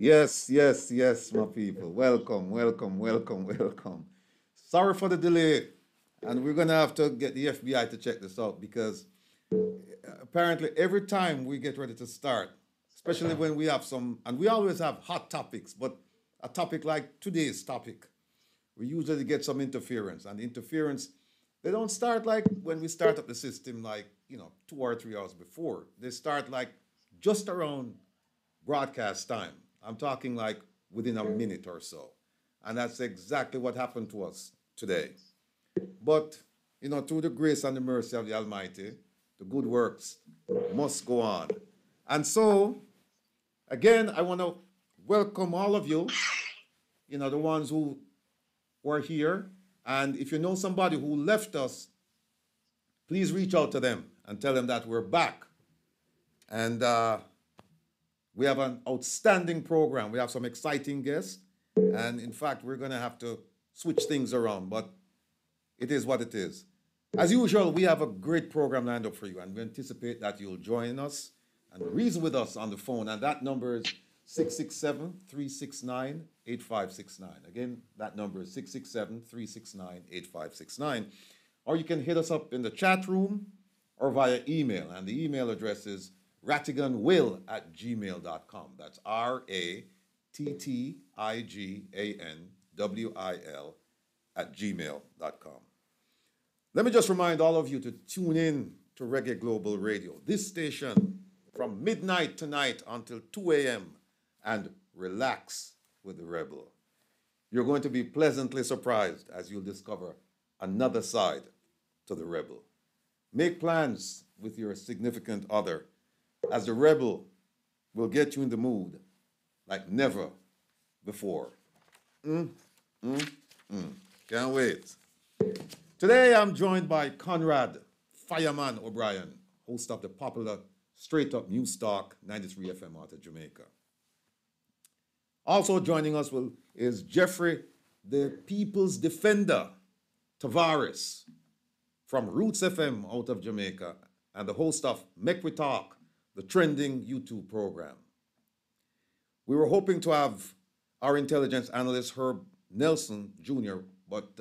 Yes, yes, yes, my people. Welcome, welcome, welcome, welcome. Sorry for the delay. And we're going to have to get the FBI to check this out because apparently every time we get ready to start, especially when we have some, and we always have hot topics, but a topic like today's topic, we usually get some interference. And the interference, they don't start like when we start up the system, like, 2 or 3 hours before. They start like just around broadcast time. I'm talking like within a minute or so. And that's exactly what happened to us today. But, through the grace and the mercy of the Almighty, the good works must go on. And so, again, I want to welcome all of you, the ones who were here. And if you know somebody who left us, please reach out to them and tell them that we're back. And we have an outstanding program. We have some exciting guests. And in fact, we're going to have to switch things around, but it is what it is. As usual, we have a great program lined up for you, and we anticipate that you'll join us and reason with us on the phone. And that number is 667 369 8569. Again, that number is 667 369 8569. Or you can hit us up in the chat room or via email. And the email address is rattiganwill@gmail.com. That's rattiganwil@gmail.com. Let me just remind all of you to tune in to Reggae Global Radio, this station from midnight tonight until 2 a.m. and relax with the Rebel. You're going to be pleasantly surprised as you'll discover another side to the Rebel. Make plans with your significant other as the Rebel will get you in the mood like never before. Can't wait. Today I'm joined by Conrad Fireman O'Brien, host of the popular Straight Up News Talk 93 FM out of Jamaica. Also joining us is Jeffrey, the People's Defender Tavares from Roots FM out of Jamaica and the host of Make We Talk, the trending YouTube program. We were hoping to have our intelligence analyst Herb Nelson Jr., but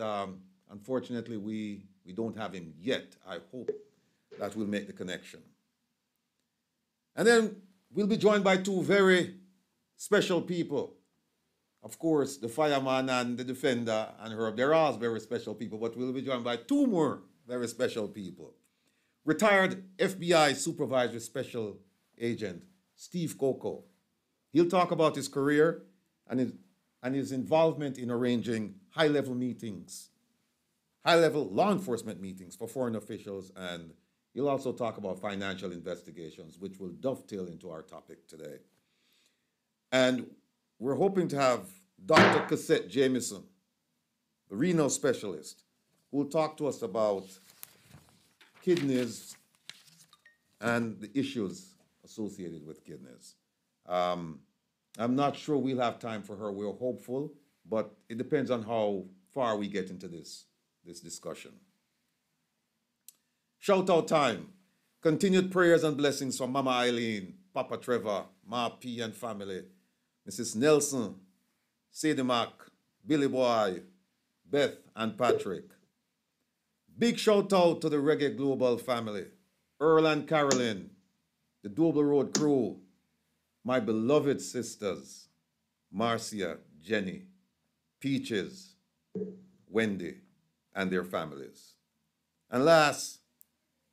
unfortunately we don't have him yet. I hope that we'll make the connection. And then we'll be joined by two very special people. Of course, the fireman and the defender and Herb, they're all very special people, but we'll be joined by two more very special people. Retired FBI Supervisory Special Agent Steve Coco. He'll talk about his career and his involvement in arranging high-level meetings, high-level law enforcement meetings for foreign officials, and he'll also talk about financial investigations, which will dovetail into our topic today. And we're hoping to have Dr. Cassette Jameson, the renal specialist, who will talk to us about kidneys and the issues associated with kidneys. I'm not sure we'll have time for her. We're hopeful, but it depends on how far we get into this discussion. Shout out time. Continued prayers and blessings from Mama Eileen, Papa Trevor, Ma P and family, Mrs. Nelson, Sadie Mac, Billy Boy, Beth and Patrick. Big shout out to the Reggae Global family, Earl and Carolyn, the Double Road crew, my beloved sisters, Marcia, Jenny, Peaches, Wendy, and their families. And last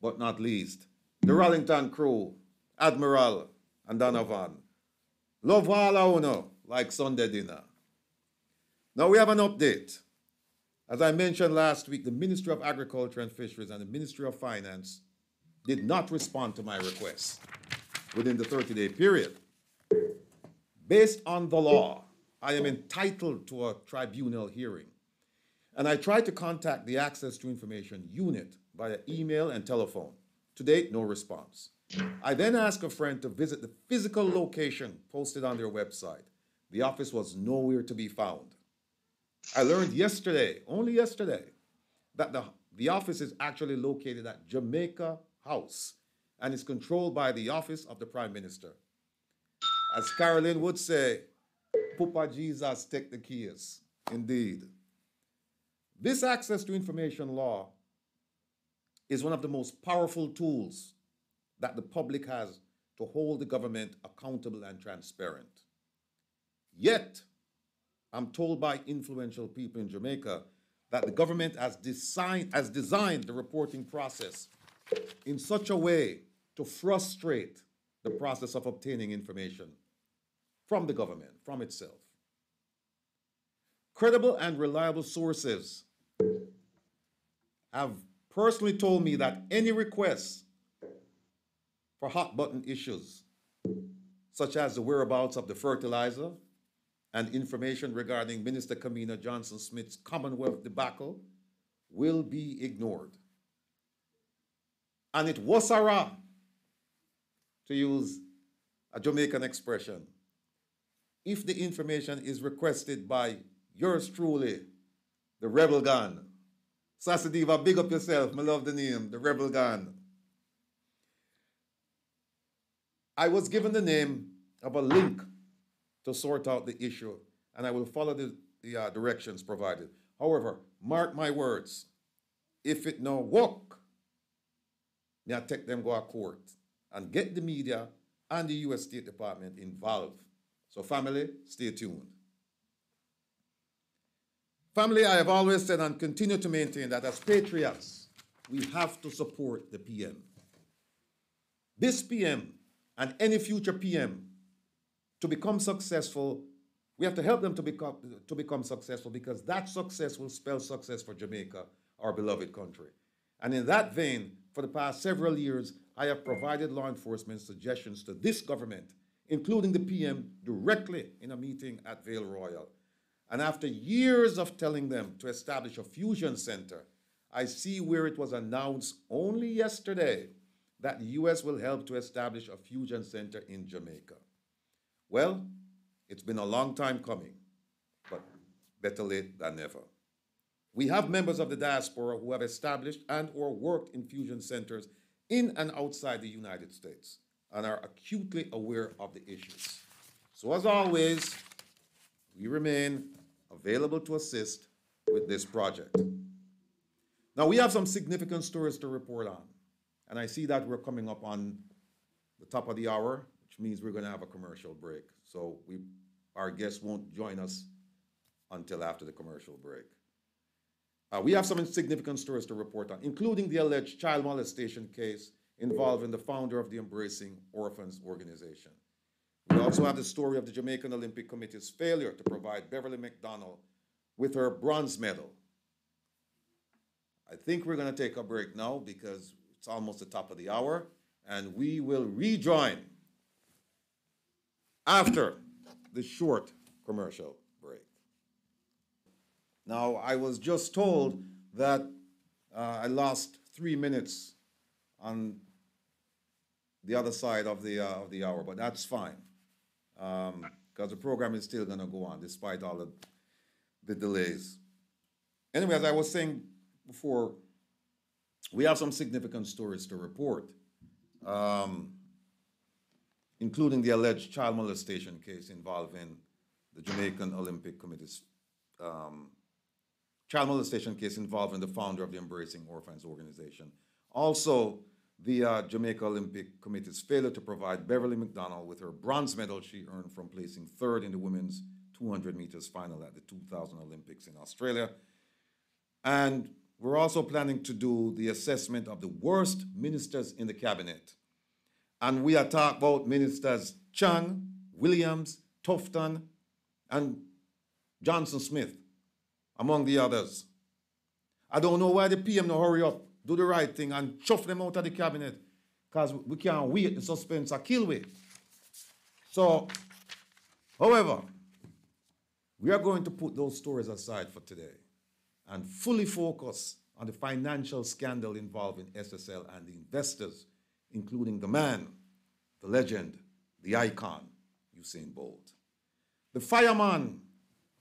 but not least, the Rollington crew, Admiral and Donovan. Love all I know, like Sunday dinner. Now we have an update. As I mentioned last week, the Ministry of Agriculture and Fisheries and the Ministry of Finance did not respond to my request within the 30-day period. Based on the law, I am entitled to a tribunal hearing. And I tried to contact the Access to Information unit via email and telephone. To date, no response. I then asked a friend to visit the physical location posted on their website. The office was nowhere to be found. I learned yesterday, only yesterday, that the office is actually located at Jamaica House and is controlled by the Office of the Prime Minister. As Carolyn would say, Papa Jesus take the keys. Indeed. This access to information law is one of the most powerful tools that the public has to hold the government accountable and transparent. Yet, I'm told by influential people in Jamaica that the government has designed the reporting process in such a way to frustrate the process of obtaining information from the government, from itself. Credible and reliable sources have personally told me that any requests for hot button issues, such as the whereabouts of the fertilizer and information regarding Minister Kamina Johnson-Smith's Commonwealth debacle, will be ignored. And it wasara, to use a Jamaican expression, if the information is requested by yours truly, the Rebel Gun. Sassy Diva, big up yourself. I love the name, the Rebel Gun. I was given the name of a link to sort out the issue, and I will follow the directions provided. However, mark my words, if it no work, I take them go to court and get the media and the U.S. State Department involved. So family, stay tuned. Family, I have always said and continue to maintain that as patriots, we have to support the PM. This PM and any future PM to become successful, we have to help them to become successful, because that success will spell success for Jamaica, our beloved country. And in that vein, for the past several years, I have provided law enforcement suggestions to this government, including the PM, directly in a meeting at Vale Royal. And after years of telling them to establish a fusion center, I see where it was announced only yesterday that the U.S. will help to establish a fusion center in Jamaica. Well, it's been a long time coming, but better late than never. We have members of the diaspora who have established and or worked in fusion centers in and outside the United States and are acutely aware of the issues. So as always, we remain available to assist with this project. Now, we have some significant stories to report on, and I see that we're coming up on the top of the hour, which means we're going to have a commercial break. So our guests won't join us until after the commercial break. We have some significant stories to report on, including the alleged child molestation case involving the founder of the Embracing Orphans organization. We also have the story of the Jamaican Olympic Committee's failure to provide Beverly McDonald with her bronze medal. I think we're going to take a break now because it's almost the top of the hour, and we will rejoin after the short commercial break. Now, I was just told that I lost 3 minutes on the other side of the hour, but that's fine, because the program is still going to go on despite all the delays. Anyway, as I was saying before, we have some significant stories to report, including the alleged child molestation case involving the Jamaican Olympic Committee's child molestation case involving the founder of the Embracing Orphans organization. Also, the Jamaica Olympic Committee's failure to provide Beverly McDonald with her bronze medal she earned from placing third in the women's 200 meters final at the 2000 Olympics in Australia. And we're also planning to do the assessment of the worst ministers in the cabinet. And we are talking about ministers Chung, Williams, Tufton, and Johnson-Smith, among the others. I don't know why the PM no hurry up, do the right thing, and chuff them out of the cabinet, because we can't wait. The suspense a kill we. So, however, we are going to put those stories aside for today and fully focus on the financial scandal involving SSL and the investors, including the man, the legend, the icon, Usain Bolt. The fireman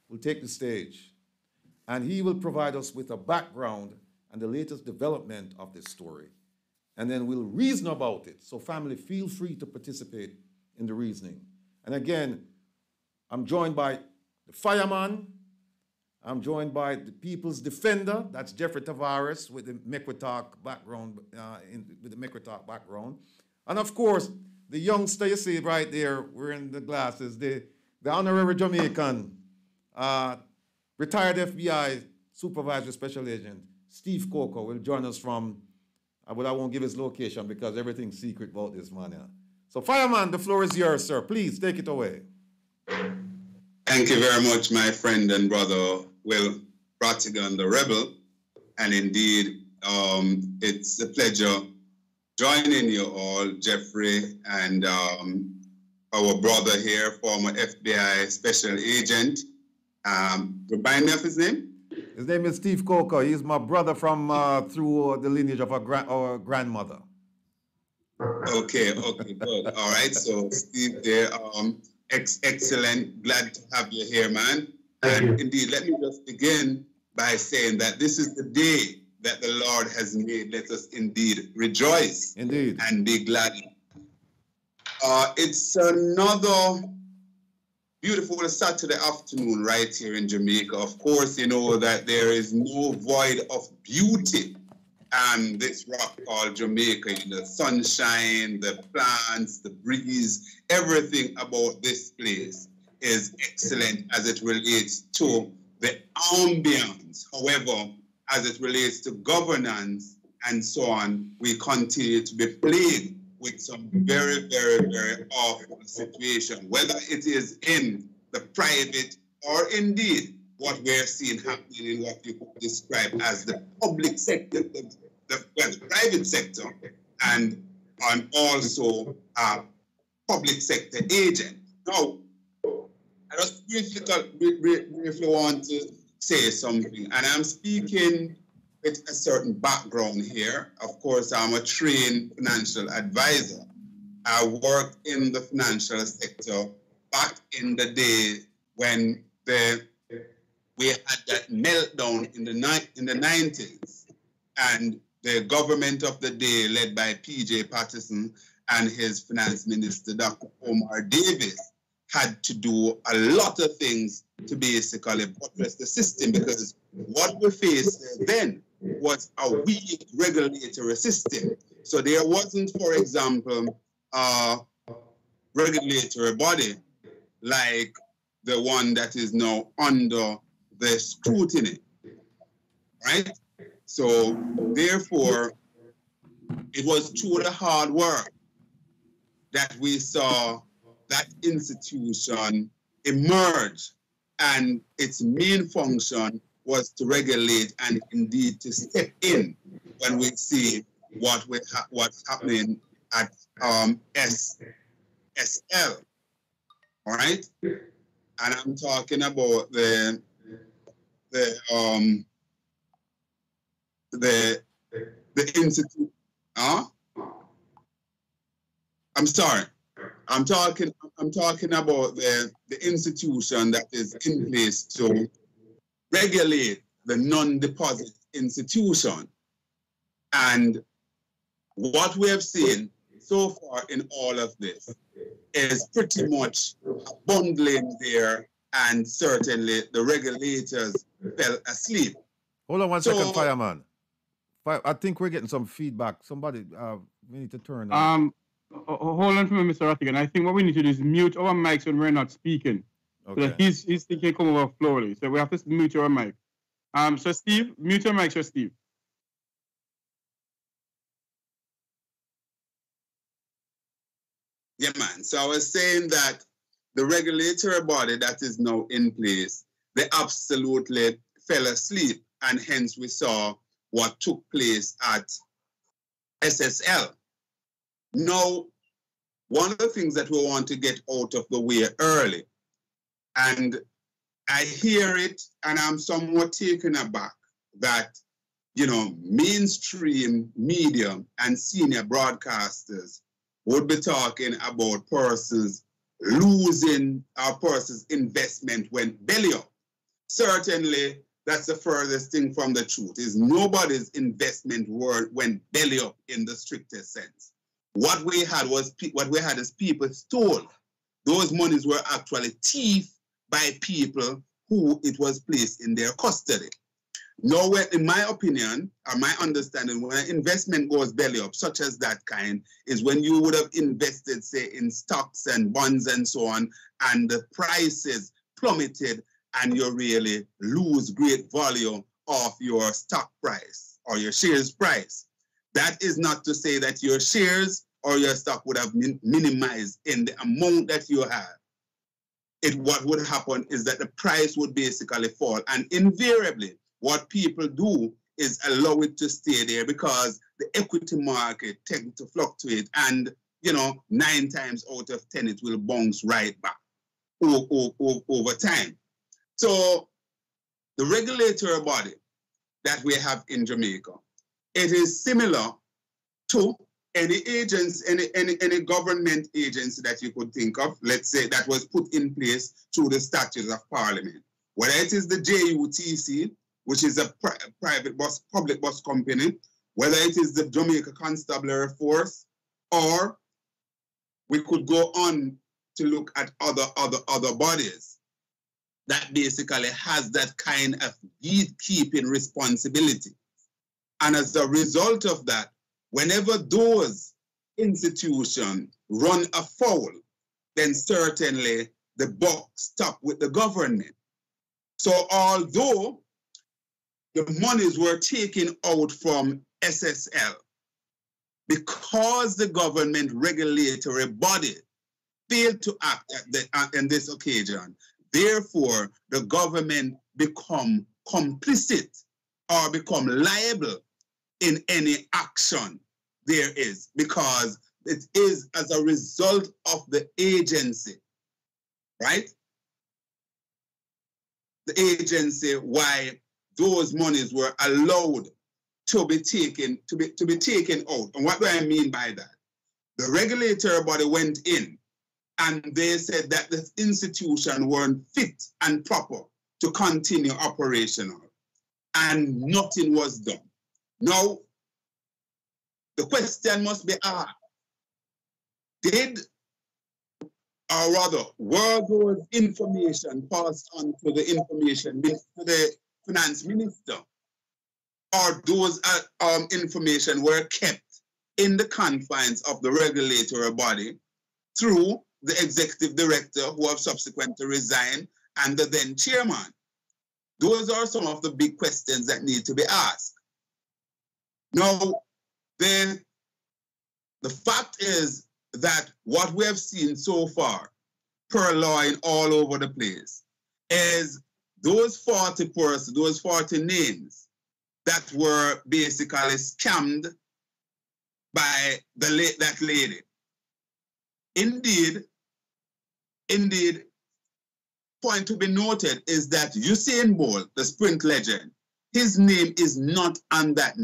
will take the stage, and he will provide us with a background and the latest development of this story. And then we'll reason about it. So family, feel free to participate in the reasoning. And again, I'm joined by the fireman. I'm joined by the People's Defender. That's Jeffrey Tavares with the Mequitalk background, And of course, the youngster you see right there wearing the glasses, the honorary Jamaican, retired FBI supervisory special agent, Steve Coco, will join us from, but I won't give his location because everything's secret about this man. Yeah. So fireman, the floor is yours, sir. Please take it away. Thank you very much, my friend and brother, Will Rattigan, the rebel. And indeed, it's a pleasure joining you all, Jeffrey, and our brother here, former FBI special agent. Remind me of his name? His name is Steve Coco. He's my brother from through the lineage of our grandmother. Okay, good. All right, so Steve there, excellent. Glad to have you here, man. And indeed, let me just begin by saying that this is the day that the Lord has made. Let us indeed rejoice and be glad. It's another beautiful Saturday afternoon right here in Jamaica. Of course, you know that there is no void of beauty and this rock called Jamaica. The sunshine, the plants, the breeze, everything about this place is excellent as it relates to the ambience. However, as it relates to governance and so on, we continue to be plagued with some very, very, very awful situation, whether it is in the private or indeed what we're seeing happening in what you could describe as the public sector, the private sector, and also public sector agent. Now, I just briefly want to say something, and I'm speaking with a certain background here. Of course, I'm a trained financial advisor. I worked in the financial sector back in the day when we had that meltdown in the 90s, and the government of the day, led by P.J. Patterson and his finance minister, Dr. Omar Davis, had to do a lot of things to basically buttress the system, because what we faced then was a weak regulatory system. So there wasn't, for example, a regulatory body like the one that is now under the scrutiny, right? So therefore, it was through the hard work that we saw that institution emerge, and its main function was to regulate and indeed to step in when we see what's happening at SSL, all right? And I'm talking about the institute. I'm sorry. I'm talking about the institution that is in place to regulate the non-deposit institution. And what we have seen so far in all of this is pretty much a bundling there, and certainly the regulators fell asleep. Hold on one second, fireman. I think we're getting some feedback. Somebody, we need to turn on. Hold on for me, Mr. Rattigan. I think what we need to do is mute our mics when we're not speaking. Okay. So that his thing can come over slowly. So we have to mute your mic. So Steve, mute your mic, so Steve. Yeah, man. So I was saying that the regulatory body that is now in place, they absolutely fell asleep, and hence we saw what took place at SSL. Now, one of the things that we want to get out of the way early, and I hear it and I'm somewhat taken aback that, you know, mainstream media and senior broadcasters would be talking about persons losing our person's investment went belly up. Certainly, that's the furthest thing from the truth, is nobody's investment went belly up in the strictest sense. What we had is people stole. Those monies were actually thief by people who it was placed in their custody. Now, in my opinion, or my understanding, when an investment goes belly up, such as that kind, is when you would have invested, say, in stocks and bonds and so on, and the prices plummeted, and you really lose great value of your stock price or your shares price. That is not to say that your shares or your stock would have minimized in the amount that you have. What would happen is that the price would basically fall, and invariably, what people do is allow it to stay there because the equity market tends to fluctuate, and 9 times out of 10 it will bounce right back over time. So the regulatory body that we have in Jamaica, it is similar to any agency, any government agency that you could think of, let's say, that was put in place through the statutes of Parliament. Whether it is the JUTC, which is a public bus company, whether it is the Jamaica Constabulary Force, or we could go on to look at other bodies that basically has that kind of gatekeeping responsibility. And as a result of that, whenever those institutions run afoul, then certainly the buck stops with the government. So although the monies were taken out from SSL, because the government regulatory body failed to act on this occasion, therefore the government become complicit or become liable in any action there is, because it is as a result of the agency, right? The agency why those monies were allowed to be taken out. And what do I mean by that? The regulatory body went in and they said that the institution weren't fit and proper to continue operational, and nothing was done. Now, the question must be asked, were those information passed on to the finance minister, or those information were kept in the confines of the regulatory body through the executive director, who have subsequently resigned, and the then chairman? Those are some of the big questions that need to be asked. Now, the fact is that what we have seen so far, purloined all over the place, is those 40 persons, those 40 names that were basically scammed by that lady. Indeed, point to be noted is that Usain Bolt, the sprint legend, his name is not on that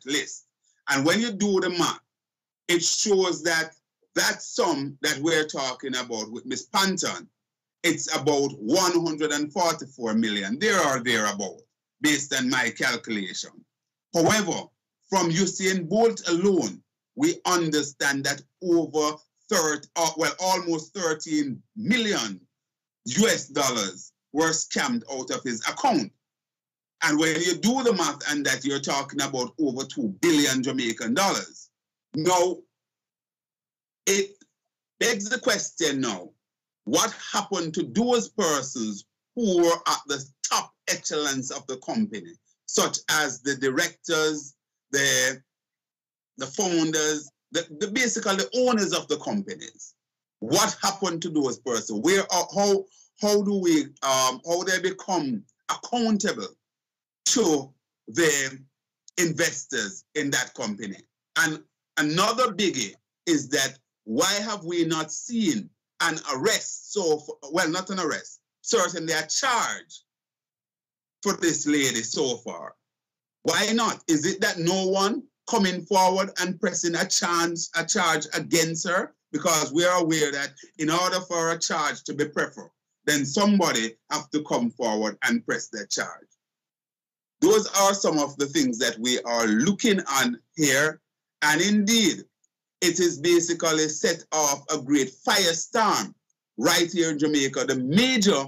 list. And when you do the math, it shows that that sum that we're talking about with Miss Panton, it's about 144 million, there or thereabout, based on my calculation. However, from Usain Bolt alone, we understand that over almost 13 million US dollars were scammed out of his account. And when you do the math and that, you're talking about over 2 billion Jamaican dollars. Now, it begs the question now, what happened to those persons who were at the top echelons of the company, such as the directors, the founders, basically the owners of the companies? What happened to those persons? How do they become accountable to the investors in that company? And another biggie is that why have we not seen an arrest? Not an arrest, certainly a charge for this lady so far. Why not? Is it that no one coming forward and pressing a charge against her? Because we are aware that in order for a charge to be preferred, then somebody have to come forward and press that charge. Those are some of the things that we are looking on here. And indeed, it is basically set off a great firestorm right here in Jamaica, the major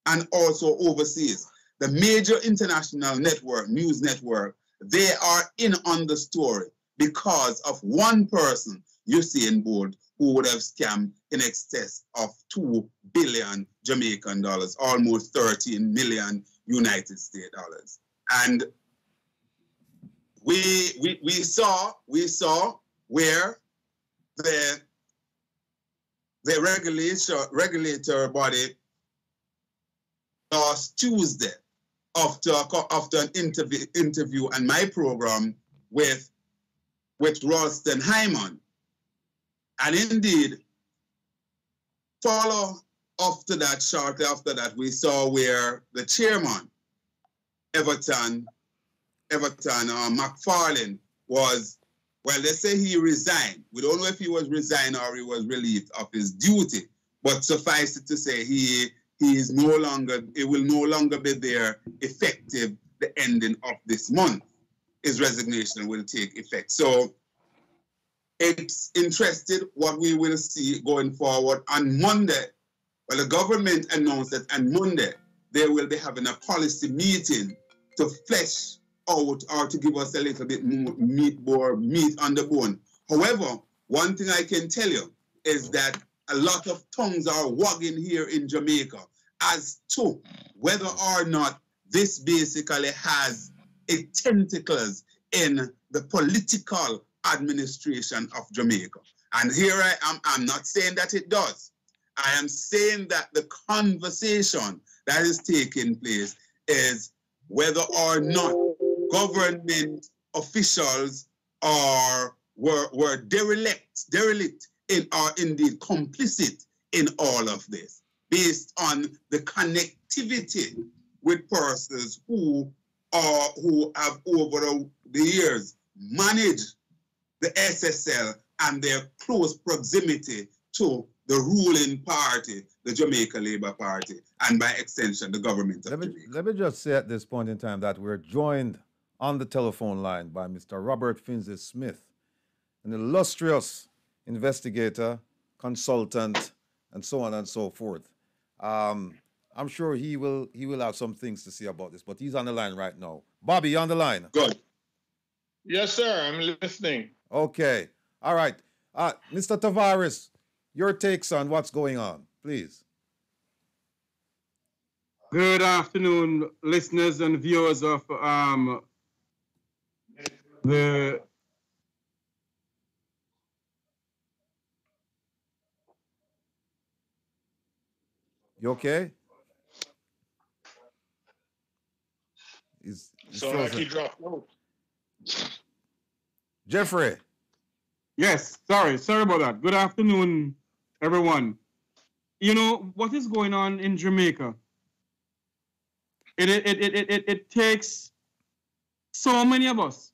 and also overseas, the major international network, news network, they are in on the story because of one person, Usain Bolt, who would have scammed in excess of 2 billion Jamaican dollars, almost 13 million United States dollars. And we saw where the regulator body last Tuesday after an interview and my program with Ralston Hyman. And indeed, shortly after that, we saw where the chairman, Everton McFarlane, was, well, they say he resigned. We don't know if he was resigned or he was relieved of his duty, but suffice it to say it will no longer be there effective the ending of this month. His resignation will take effect. So it's interesting what we will see going forward. On Monday, well, the government announced that on Monday, they will be having a policy meeting to flesh out or to give us a little bit more meat on the bone. However, one thing I can tell you is that a lot of tongues are wagging here in Jamaica as to whether or not this basically has tentacles in the political administration of Jamaica. And here I am, I'm not saying that it does. I am saying that the conversation that is taking place is whether or not government officials were derelict in, or indeed complicit in all of this, based on the connectivity with persons who have over the years managed the SSL and their close proximity to the ruling party, the Jamaica Labour Party, and by extension, the government of Jamaica. Let me just say at this point in time that we're joined on the telephone line by Mr. Robert Finley Smith, an illustrious investigator, consultant, and so on and so forth. I'm sure he will have some things to say about this, but he's on the line right now. Bobby, you on the line? Good. Yes, sir. I'm listening. Okay. All right. Mr. Tavares, your takes on what's going on, please. Good afternoon, listeners and viewers of the You okay? So like he dropped notes. Jeffrey. Yes, sorry about that. Good afternoon, everyone. You know what is going on in Jamaica? It takes so many of us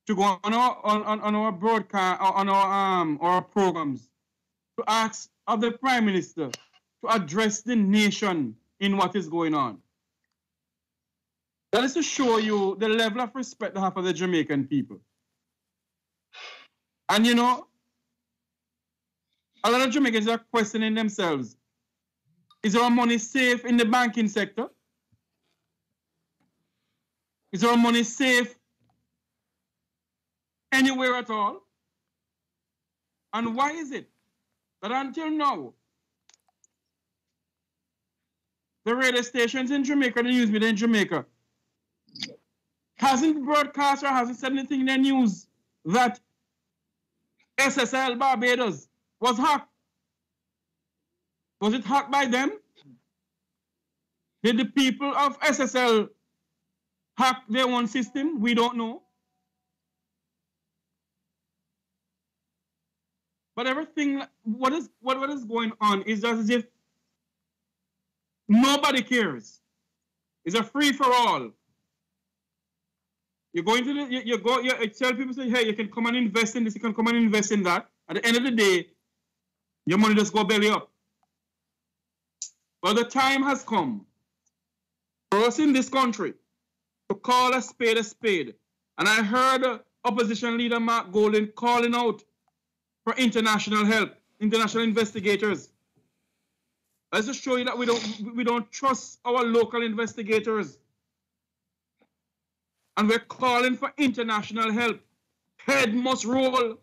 to go on our broadcast, on our programs, to ask of the Prime Minister to address the nation in what is going on. That is to show you the level of respect I have for the Jamaican people. And you know, a lot of Jamaicans are questioning themselves. Is our money safe in the banking sector? Is our money safe anywhere at all? And why is it that until now, the radio stations in Jamaica, the news media in Jamaica, hasn't broadcast or hasn't said anything in the news that SSL Barbados was hacked? Was it hacked by them? Did the people of SSL hack their own system? We don't know. But everything, what is going on is just as if nobody cares. It's a free for all. You tell people, say, hey, you can come and invest in this, you can come and invest in that. At the end of the day, your money just go belly up. But the time has come for us in this country to call a spade a spade. And I heard opposition leader Mark Golden calling out for international help. international investigators. Let's just show you that we don't trust our local investigators. And we're calling for international help. Head must roll.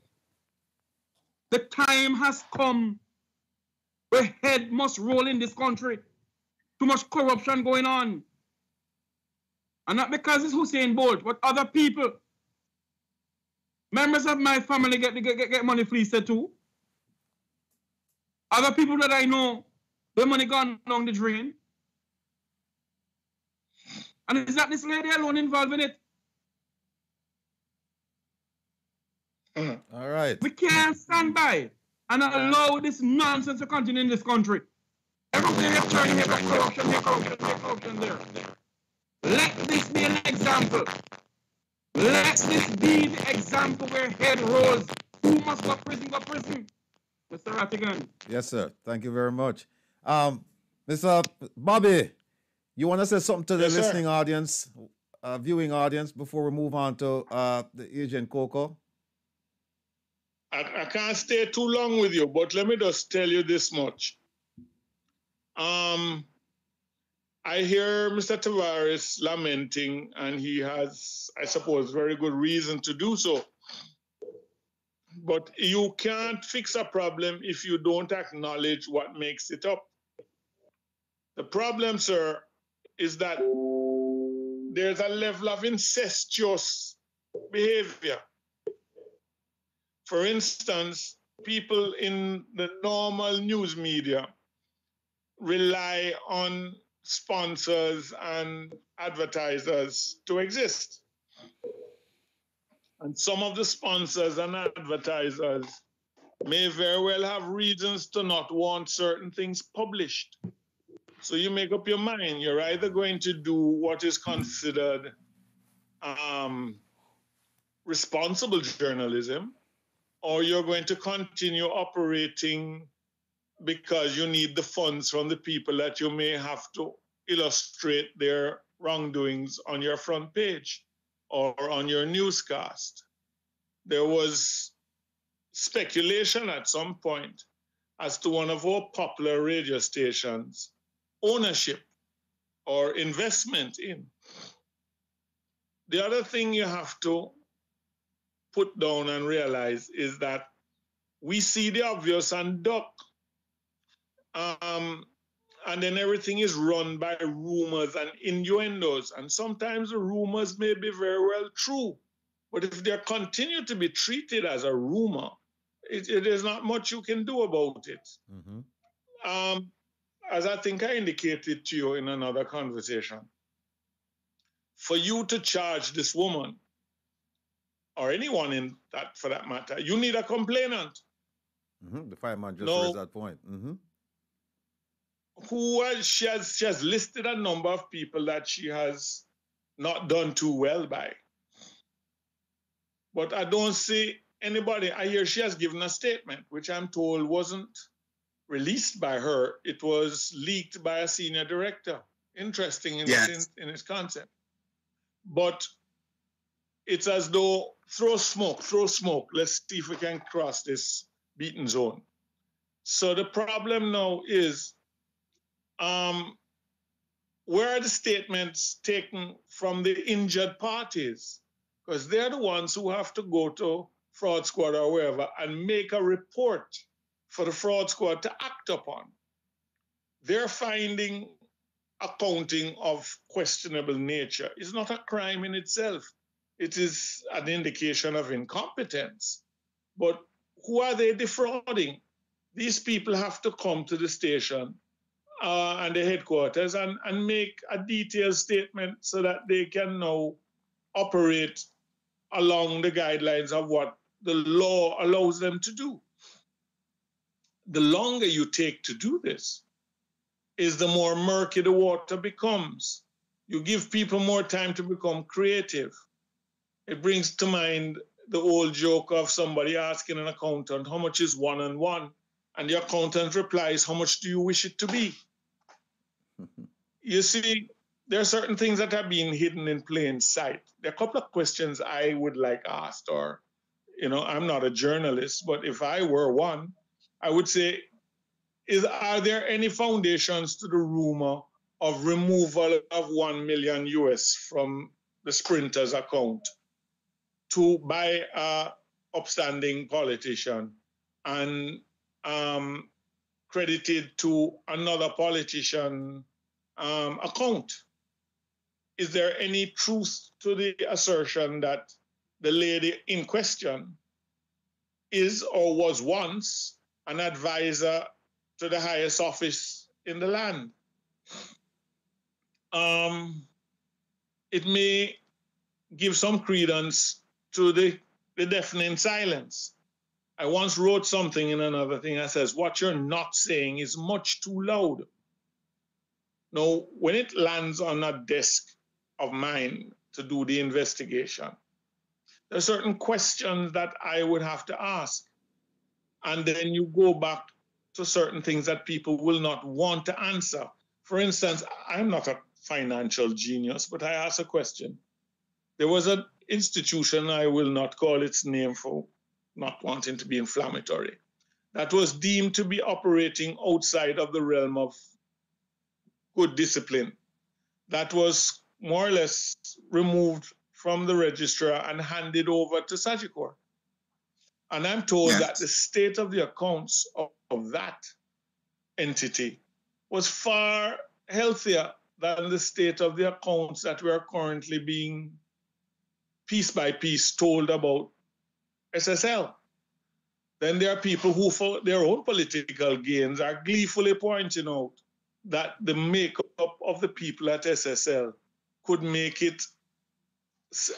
The time has come where head must roll in this country. Too much corruption going on. And not because it's Hussein Bolt, but other people. Members of my family get money fleeced too. Other people that I know, their money gone down the drain. And is that this lady alone involved in it? All right. We can't stand by and allow this nonsense to continue in this country. Everywhere you're turning, you got corruption there. Let this be an example. Let this be the example where head rolls. Who must go prison, go prison. Mr. Rattigan. Yes, sir. Thank you very much. Mr. Bobby, you want to say something to the Yes, sir. listening audience, viewing audience, before we move on to the Agent Coco? I can't stay too long with you, but let me just tell you this much. I hear Mr. Tavares lamenting, and he has, I suppose, very good reason to do so. But you can't fix a problem if you don't acknowledge what makes it up. The problem, sir, is that there's a level of incestuous behavior. For instance, people in the normal news media rely on sponsors and advertisers to exist. And some of the sponsors and advertisers may very well have reasons to not want certain things published. So you make up your mind. You're either going to do what is considered responsible journalism, or you're going to continue operating because you need the funds from the people that you may have to illustrate their wrongdoings on your front page or on your newscast. There was speculation at some point as to one of our popular radio stations' ownership or investment in. The other thing you have to put down and realize is that we see the obvious and duck. And then everything is run by rumors and innuendos. And sometimes the rumors may be very well true. But if they continue to be treated as a rumor, it is not much you can do about it. Mm-hmm. As I think I indicated to you in another conversation, for you to charge this woman, or anyone in that, for that matter, you need a complainant. Mm-hmm. The fireman just raised that point. Mm-hmm. She has listed a number of people that she has not done too well by. But I don't see anybody. I hear she has given a statement, which I'm told wasn't released by her. It was leaked by a senior director. Interesting in its concept. But it's as though throw smoke. Let's see if we can cross this beaten zone. So the problem now is, where are the statements taken from the injured parties? Because they're the ones who have to go to fraud squad or wherever and make a report for the fraud squad to act upon. They're finding accounting of questionable nature is not a crime in itself. It is an indication of incompetence. But who are they defrauding? These people have to come to the station and the headquarters and make a detailed statement so that they can now operate along the guidelines of what the law allows them to do. The longer you take to do this, is the more murky the water becomes. You give people more time to become creative. It brings to mind the old joke of somebody asking an accountant, how much is 1 and 1? And the accountant replies, how much do you wish it to be? You see, there are certain things that are being hidden in plain sight. There are a couple of questions I would like asked, or, I'm not a journalist, but if I were one, I would say, are there any foundations to the rumor of removal of 1 million US from the Sprinters account by a upstanding politician and credited to another politician account? Is there any truth to the assertion that the lady in question is or was once an advisor to the highest office in the land? It may give some credence to the deafening silence. I once wrote something in another thing that says, what you're not saying is much too loud. Now, when it lands on a desk of mine to do the investigation, there are certain questions that I would have to ask. And then you go back to certain things that people will not want to answer. For instance, I'm not a financial genius, but I ask a question. There was an institution, I will not call its name for not wanting to be inflammatory, that was deemed to be operating outside of the realm of good discipline, that was more or less removed from the registrar and handed over to Sagicor. And I'm told that the state of the accounts of that entity was far healthier than the state of the accounts that we are currently being piece by piece told about SSL. Then there are people who, for their own political gains, are gleefully pointing out that the makeup of the people at SSL could make it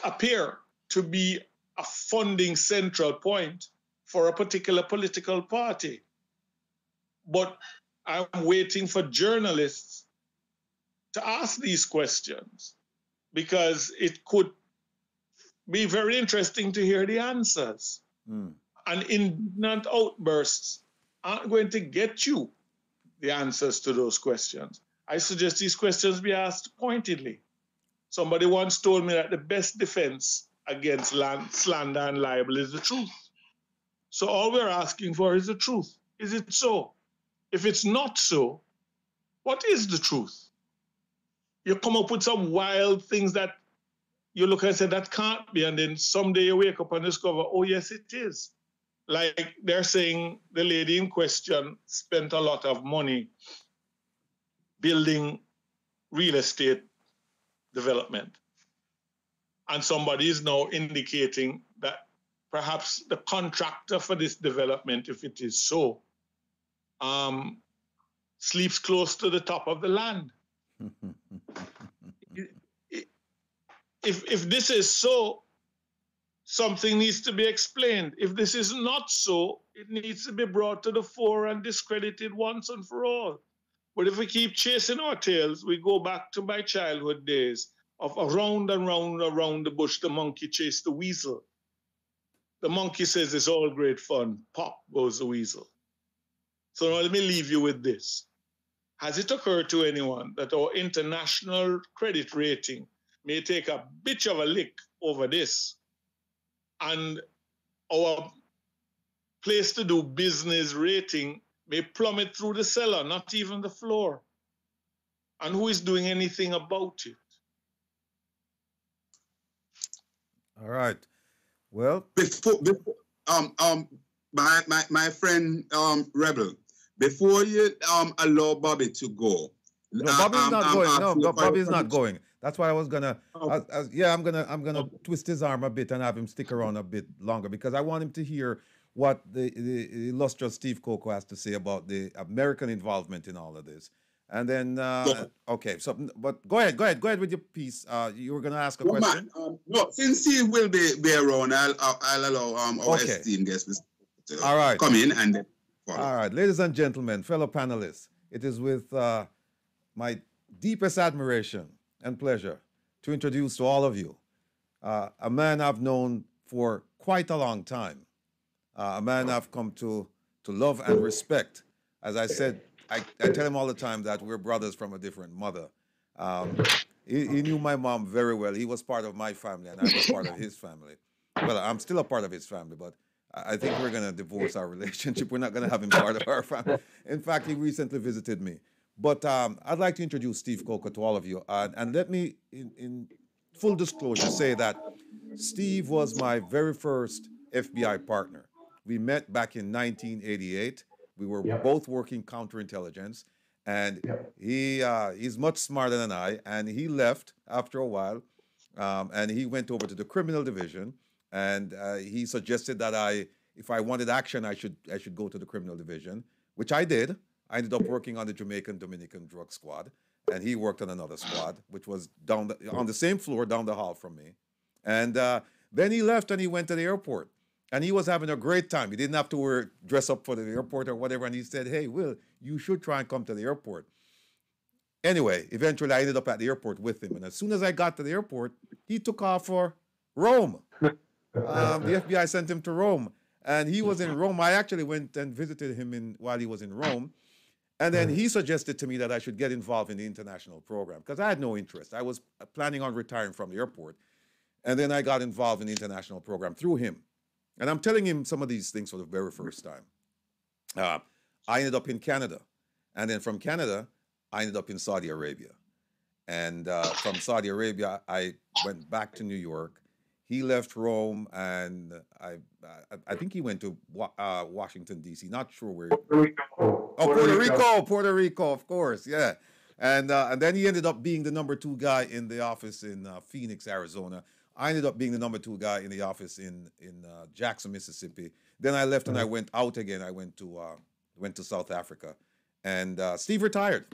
appear to be a funding central point for a particular political party. But I'm waiting for journalists to ask these questions because it could be very interesting to hear the answers. And indignant outbursts aren't going to get you the answers to those questions. I suggest these questions be asked pointedly. Somebody once told me that the best defense against slander and libel is the truth. So all we're asking for is the truth. Is it so? If it's not so, what is the truth? You come up with some wild things that you look and say, that can't be, and then someday you wake up and discover, oh yes, it is. Like they're saying the lady in question spent a lot of money building real estate development. And somebody is now indicating that perhaps the contractor for this development, if it is so, sleeps close to the top of the land. If this is so, something needs to be explained. If this is not so, it needs to be brought to the fore and discredited once and for all. But if we keep chasing our tails, we go back to my childhood days of around and round around the bush, the monkey chased the weasel. The monkey says it's all great fun. Pop goes the weasel. So now let me leave you with this. Has it occurred to anyone that our international credit rating may take a bitch of a lick over this, and our place to do business rating may plummet through the cellar, not even the floor? And who is doing anything about it? All right. Well, my friend Rebel, before you allow Bobby to go. No, Bobby's not going. No, Bobby's not going. That's why I was gonna. I'm gonna twist his arm a bit and have him stick around a bit longer because I want him to hear what the illustrious Steve Coco has to say about the American involvement in all of this. And then, okay. So, but go ahead with your piece. You were gonna ask a question. No, since Steve will be around, I'll allow our esteemed guests to come in and then follow. All right, ladies and gentlemen, fellow panelists, it is with my deepest admiration and pleasure to introduce to all of you a man I've known for quite a long time, a man I've come to love and respect. As I said, I tell him all the time that we're brothers from a different mother. He knew my mom very well. He was part of my family, and I was part of his family. Well, I'm still a part of his family, but I think we're going to divorce our relationship. We're not going to have him part of our family. In fact, he recently visited me. But I'd like to introduce Steve Coker to all of you. And let me, in full disclosure, say that Steve was my very first FBI partner. We met back in 1988. We were Yep. both working counterintelligence, and Yep. he's much smarter than I. And he left after a while, and he went over to the criminal division. And he suggested that if I wanted action, I should go to the criminal division, which I did. I ended up working on the Jamaican Dominican drug squad, and he worked on another squad, which was on the same floor down the hall from me. And then he left and he went to the airport. And he was having a great time. He didn't have to dress up for the airport or whatever. And he said, "Hey, Will, you should try and come to the airport." Anyway, eventually I ended up at the airport with him. And as soon as I got to the airport, he took off for Rome. The FBI sent him to Rome. And he was in Rome. I actually went and visited him while he was in Rome. And then he suggested to me that I should get involved in the international program because I had no interest. I was planning on retiring from the airport. And then I got involved in the international program through him. And I'm telling him some of these things for the very first time. I ended up in Canada. And then from Canada, I ended up in Saudi Arabia. And from Saudi Arabia, I went back to New York. He left Rome, and I think he went to Washington, D.C. Not sure where. Puerto Rico, of course, yeah. And then he ended up being the number 2 guy in the office in Phoenix, Arizona. I ended up being the number 2 guy in the office in Jackson, Mississippi. Then I left and I went out again. I went to South Africa, and Steve retired,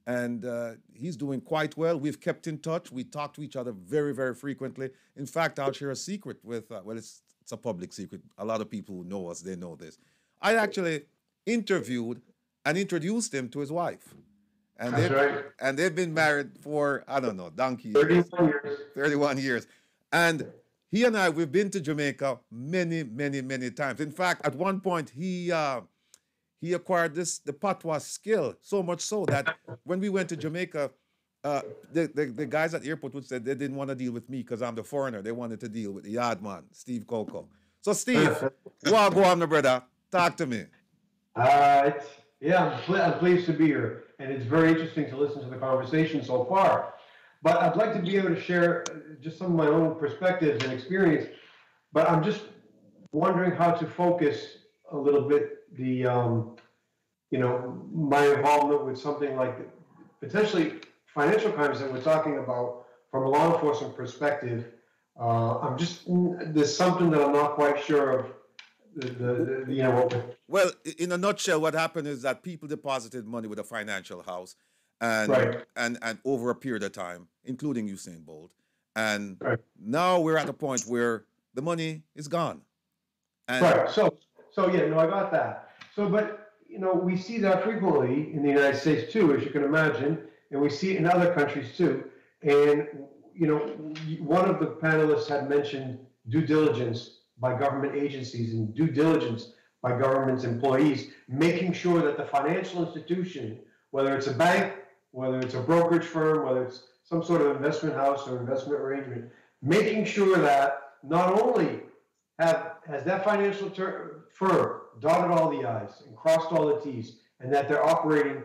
and he's doing quite well. We've kept in touch. We talk to each other very, very frequently. In fact, I'll share a secret with. It's a public secret. A lot of people who know us, they know this. I actually interviewed and introduced him to his wife. And That's right. And they've been married for, I don't know, donkey 31 years. 31 years. And he and I, we've been to Jamaica many, many, many times. In fact, at one point, he acquired the patois skill, so much so that when we went to Jamaica, the guys at the airport would say they didn't want to deal with me because I'm the foreigner. They wanted to deal with the yard man, Steve Coco. So, Steve, go on, my brother. Talk to me. I'm pleased to be here, and it's very interesting to listen to the conversation so far. But I'd like to be able to share just some of my own perspectives and experience. But I'm just wondering how to focus a little bit my involvement with something like potentially financial crimes that we're talking about from a law enforcement perspective. There's something that I'm not quite sure of. Well, in a nutshell, what happened is that people deposited money with a financial house, and Right. and over a period of time, including Usain Bolt, and Right. now we're at a point where the money is gone. And Right. So yeah, no, I got that. So, but we see that frequently in the United States too, as you can imagine, and we see it in other countries too. And one of the panelists had mentioned due diligence by government agencies and due diligence by government's employees, making sure that the financial institution, whether it's a bank, whether it's a brokerage firm, whether it's some sort of investment house or investment arrangement, making sure that not only has that financial firm dotted all the I's and crossed all the T's, and that they're operating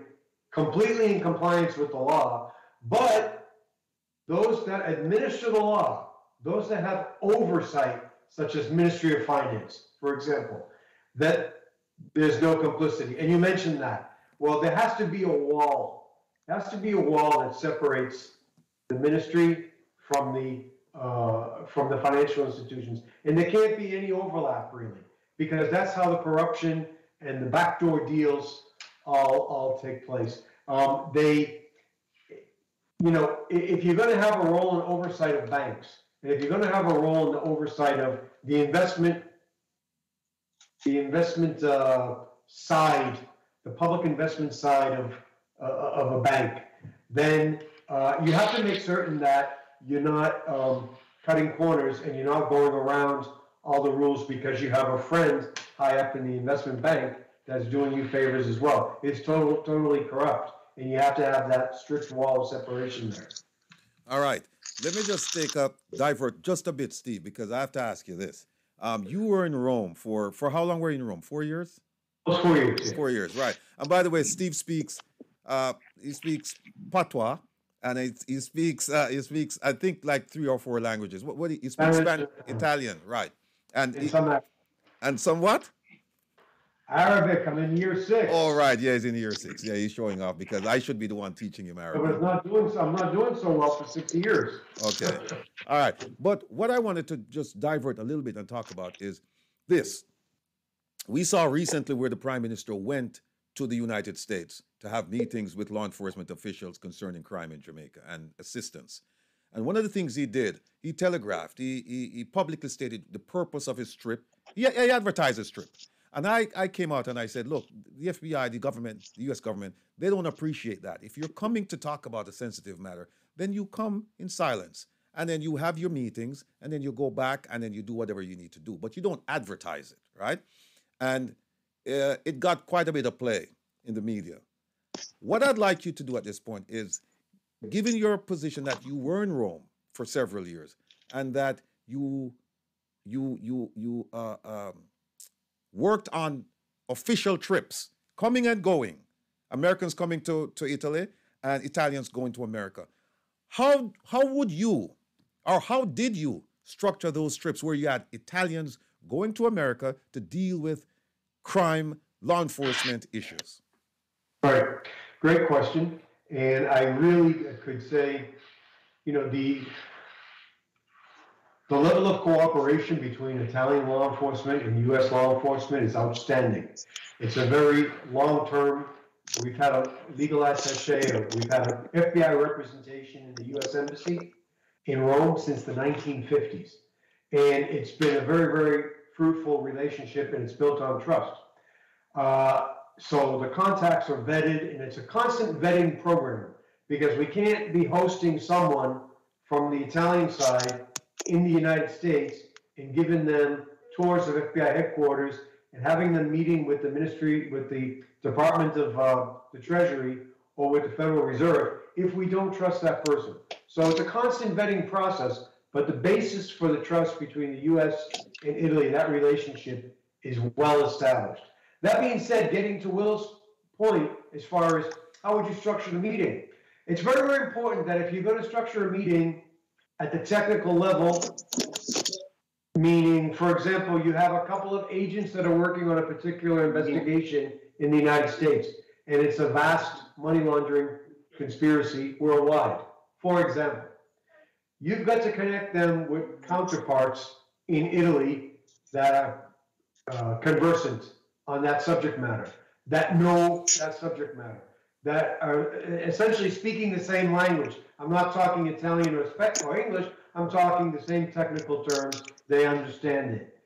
completely in compliance with the law, but those that administer the law, those that have oversight, such as Ministry of Finance, for example, that there's no complicity. And you mentioned that. Well, there has to be a wall. There has to be a wall that separates the ministry from the financial institutions. And there can't be any overlap, really, because that's how the corruption and the backdoor deals all take place. If you're going to have a role in oversight of banks, and if you're going to have a role in the oversight of the investment side, the public investment side of a bank, then you have to make certain that you're not cutting corners and you're not going around all the rules because you have a friend high up in the investment bank that's doing you favors as well. It's totally corrupt, and you have to have that strict wall of separation there. all right, let me just divert just a bit, Steve, because I have to ask you this. You were in Rome for how long were you in Rome? 4 years? Those 4 years. Yeah. 4 years, right. And by the way, Steve speaks he speaks patois, and he speaks I think like 3 or 4 languages. What he speaks Spanish, Italian, right? And and some and somewhat. Arabic. I'm in year 6. Oh, right, yeah, he's in year 6. Yeah, he's showing off because I should be the one teaching him But Arabic. I'm not doing so well for 6 years. Okay, all right. But what I wanted to just divert a little bit and talk about is this. We saw recently where the prime minister went to the United States to have meetings with law enforcement officials concerning crime in Jamaica and assistance. And one of the things he did, he telegraphed, he publicly stated the purpose of his trip. He advertised his trip. And I came out and I said, look, the FBI, the government, the US government, they don't appreciate that. If you're coming to talk about a sensitive matter, then you come in silence. And then you have your meetings, and then you go back, and then you do whatever you need to do. But you don't advertise it, right? And it got quite a bit of play in the media. What I'd like you to do at this point is, given your position that you were in Rome for several years, and that you worked on official trips, coming and going, Americans coming to Italy and Italians going to America. How would you, or how did you structure those trips where you had Italians going to America to deal with crime, law enforcement issues? All right, great question. And I really could say, the level of cooperation between Italian law enforcement and U.S. law enforcement is outstanding. It's a very long-term. We've had a legal attaché, we've had an FBI representation in the U.S. Embassy in Rome since the 1950s. And it's been a very, very fruitful relationship, and it's built on trust. So the contacts are vetted, and it's a constant vetting program, because we can't be hosting someone from the Italian side in the United States and giving them tours of FBI headquarters and having them meeting with the ministry, with the Department of the Treasury, or with the Federal Reserve if we don't trust that person. So it's a constant vetting process, but the basis for the trust between the U.S. and Italy, that relationship, is well established. That being said, getting to Will's point as far as how would you structure the meeting, it's very, very important that if you're going to structure a meeting at the technical level, meaning, for example, you have a couple of agents that are working on a particular investigation in the United States, and it's a vast money laundering conspiracy worldwide. For example, you've got to connect them with counterparts in Italy that are conversant on that subject matter, that know that subject matter, that are essentially speaking the same language. I'm not talking Italian or English, I'm talking the same technical terms, they understand it.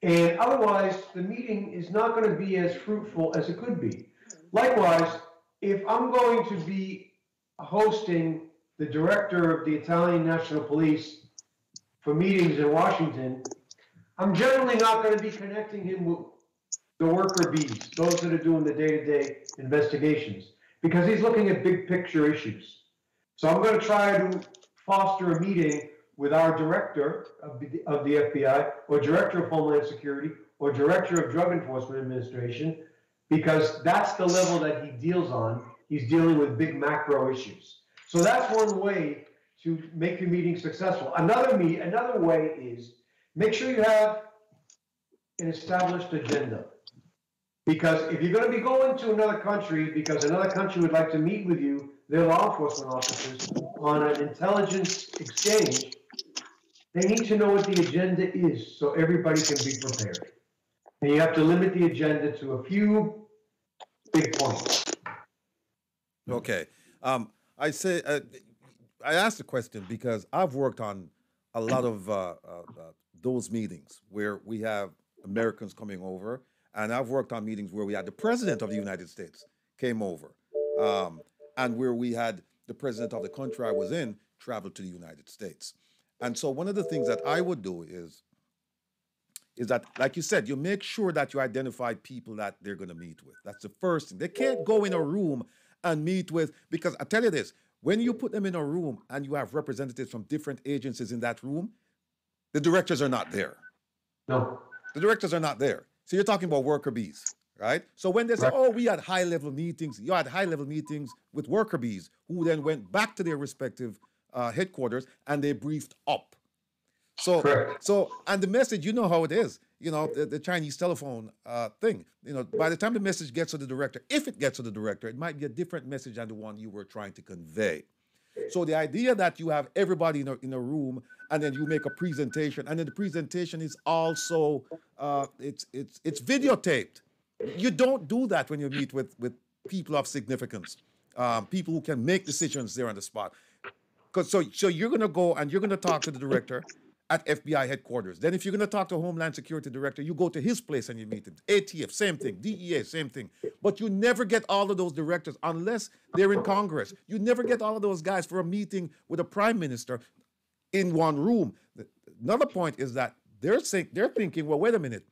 And otherwise, the meeting is not going to be as fruitful as it could be. Likewise, if I'm going to be hosting the director of the Italian National Police for meetings in Washington, I'm generally not going to be connecting him with the worker bees, those that are doing the day-to-day investigations, because he's looking at big picture issues. So I'm going to try to foster a meeting with our director of the FBI, or director of Homeland Security, or director of Drug Enforcement Administration, because that's the level that he deals on. He's dealing with big macro issues. So that's one way to make your meeting successful. Another way is make sure you have an established agenda. Because if you're going to be going to another country, because another country would like to meet with you, their law enforcement officers, on an intelligence exchange, they need to know what the agenda is so everybody can be prepared. And you have to limit the agenda to a few big points. Okay. I asked the question because I've worked on a lot of those meetings where we have Americans coming over, and I've worked on meetings where we had the president of the United States came over, and where we had the president of the country I was in travel to the United States. And so one of the things that I would do is that, like you said, you make sure that you identify people that they're going to meet with. That's the first thing. They can't go in a room and meet with, because I tell you this, when you put them in a room and you have representatives from different agencies in that room, the directors are not there. No. The directors are not there. So you're talking about worker bees, right? So when they say, Right. oh, we had high-level meetings, you had high-level meetings with worker bees who then went back to their respective headquarters and they briefed up. So, Correct. and the message, you know how it is, the Chinese telephone thing. By the time the message gets to the director, if it gets to the director, it might be a different message than the one you were trying to convey. So the idea that you have everybody in a room and then you make a presentation, and then the presentation is also it's videotaped. You don't do that when you meet with people of significance, people who can make decisions there on the spot. So you're going to go and you're going to talk to the director at FBI headquarters. Then if you're going to talk to Homeland Security Director, you go to his place and you meet him. ATF, same thing. DEA, same thing. But you never get all of those directors unless they're in Congress. You never get all of those guys for a meeting with a prime minister in one room. Another point is that they're thinking, well, wait a minute.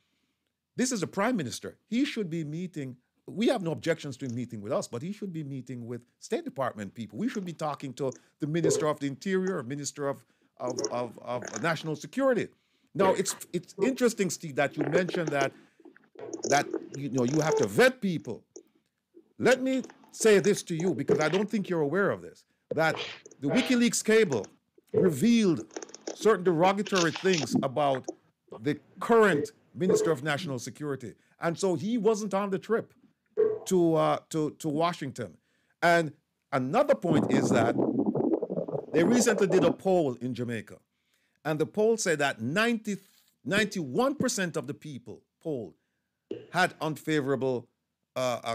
This is a prime minister. He should be meeting. We have no objections to him meeting with us, but he should be meeting with State Department people. We should be talking to the Minister of the Interior, Minister of National Security. Now, it's interesting, Steve, that you mentioned that you have to vet people. Let me say this to you, because I don't think you're aware of this, that the WikiLeaks cable revealed certain derogatory things about the current Minister of National Security. And so he wasn't on the trip to Washington. And another point is that they recently did a poll in Jamaica, and the poll said that 91% of the people polled had unfavorable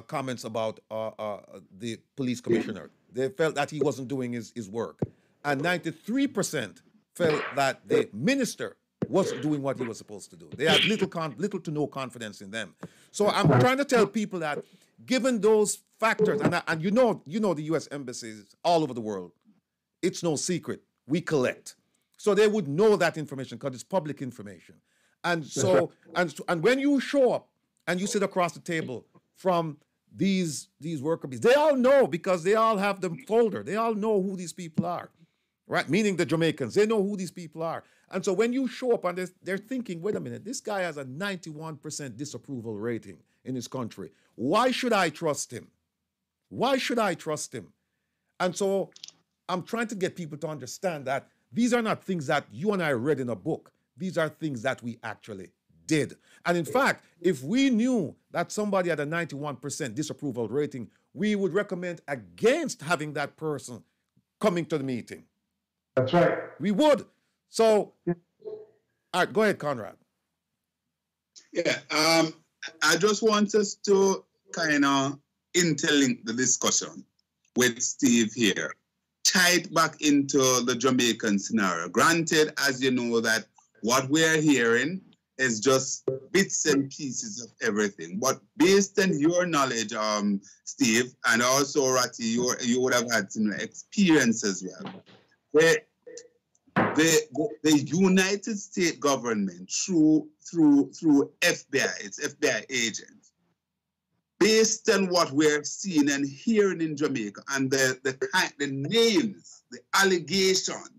comments about the police commissioner. They felt that he wasn't doing his work. And 93% felt that the minister wasn't doing what he was supposed to do. They had little to no confidence in them. So I'm trying to tell people that given those factors, and you know the U.S. embassies all over the world, it's no secret. We collect. So they would know that information because it's public information. And so, and when you show up and you sit across the table from these worker bees, they all know because they all have the folder. They all know who these people are, right? Meaning the Jamaicans. They know who these people are. And so when you show up and they're thinking, wait a minute, this guy has a 91% disapproval rating in his country. Why should I trust him? Why should I trust him? And so I'm trying to get people to understand that these are not things that you and I read in a book. These are things that we actually did. And in fact, if we knew that somebody had a 91% disapproval rating, we would recommend against having that person coming to the meeting. That's right. We would. So, all right, go ahead, Conrad. Yeah, I just want us to kind of interlink the discussion with Steve here. Tie it back into the Jamaican scenario. Granted, as you know, that what we're hearing is just bits and pieces of everything. But based on your knowledge, Steve, and also Ratty, you would have had similar experience as well. Where the United States government through FBI, its FBI agents, based on what we're seeing and hearing in Jamaica and the names, the allegations,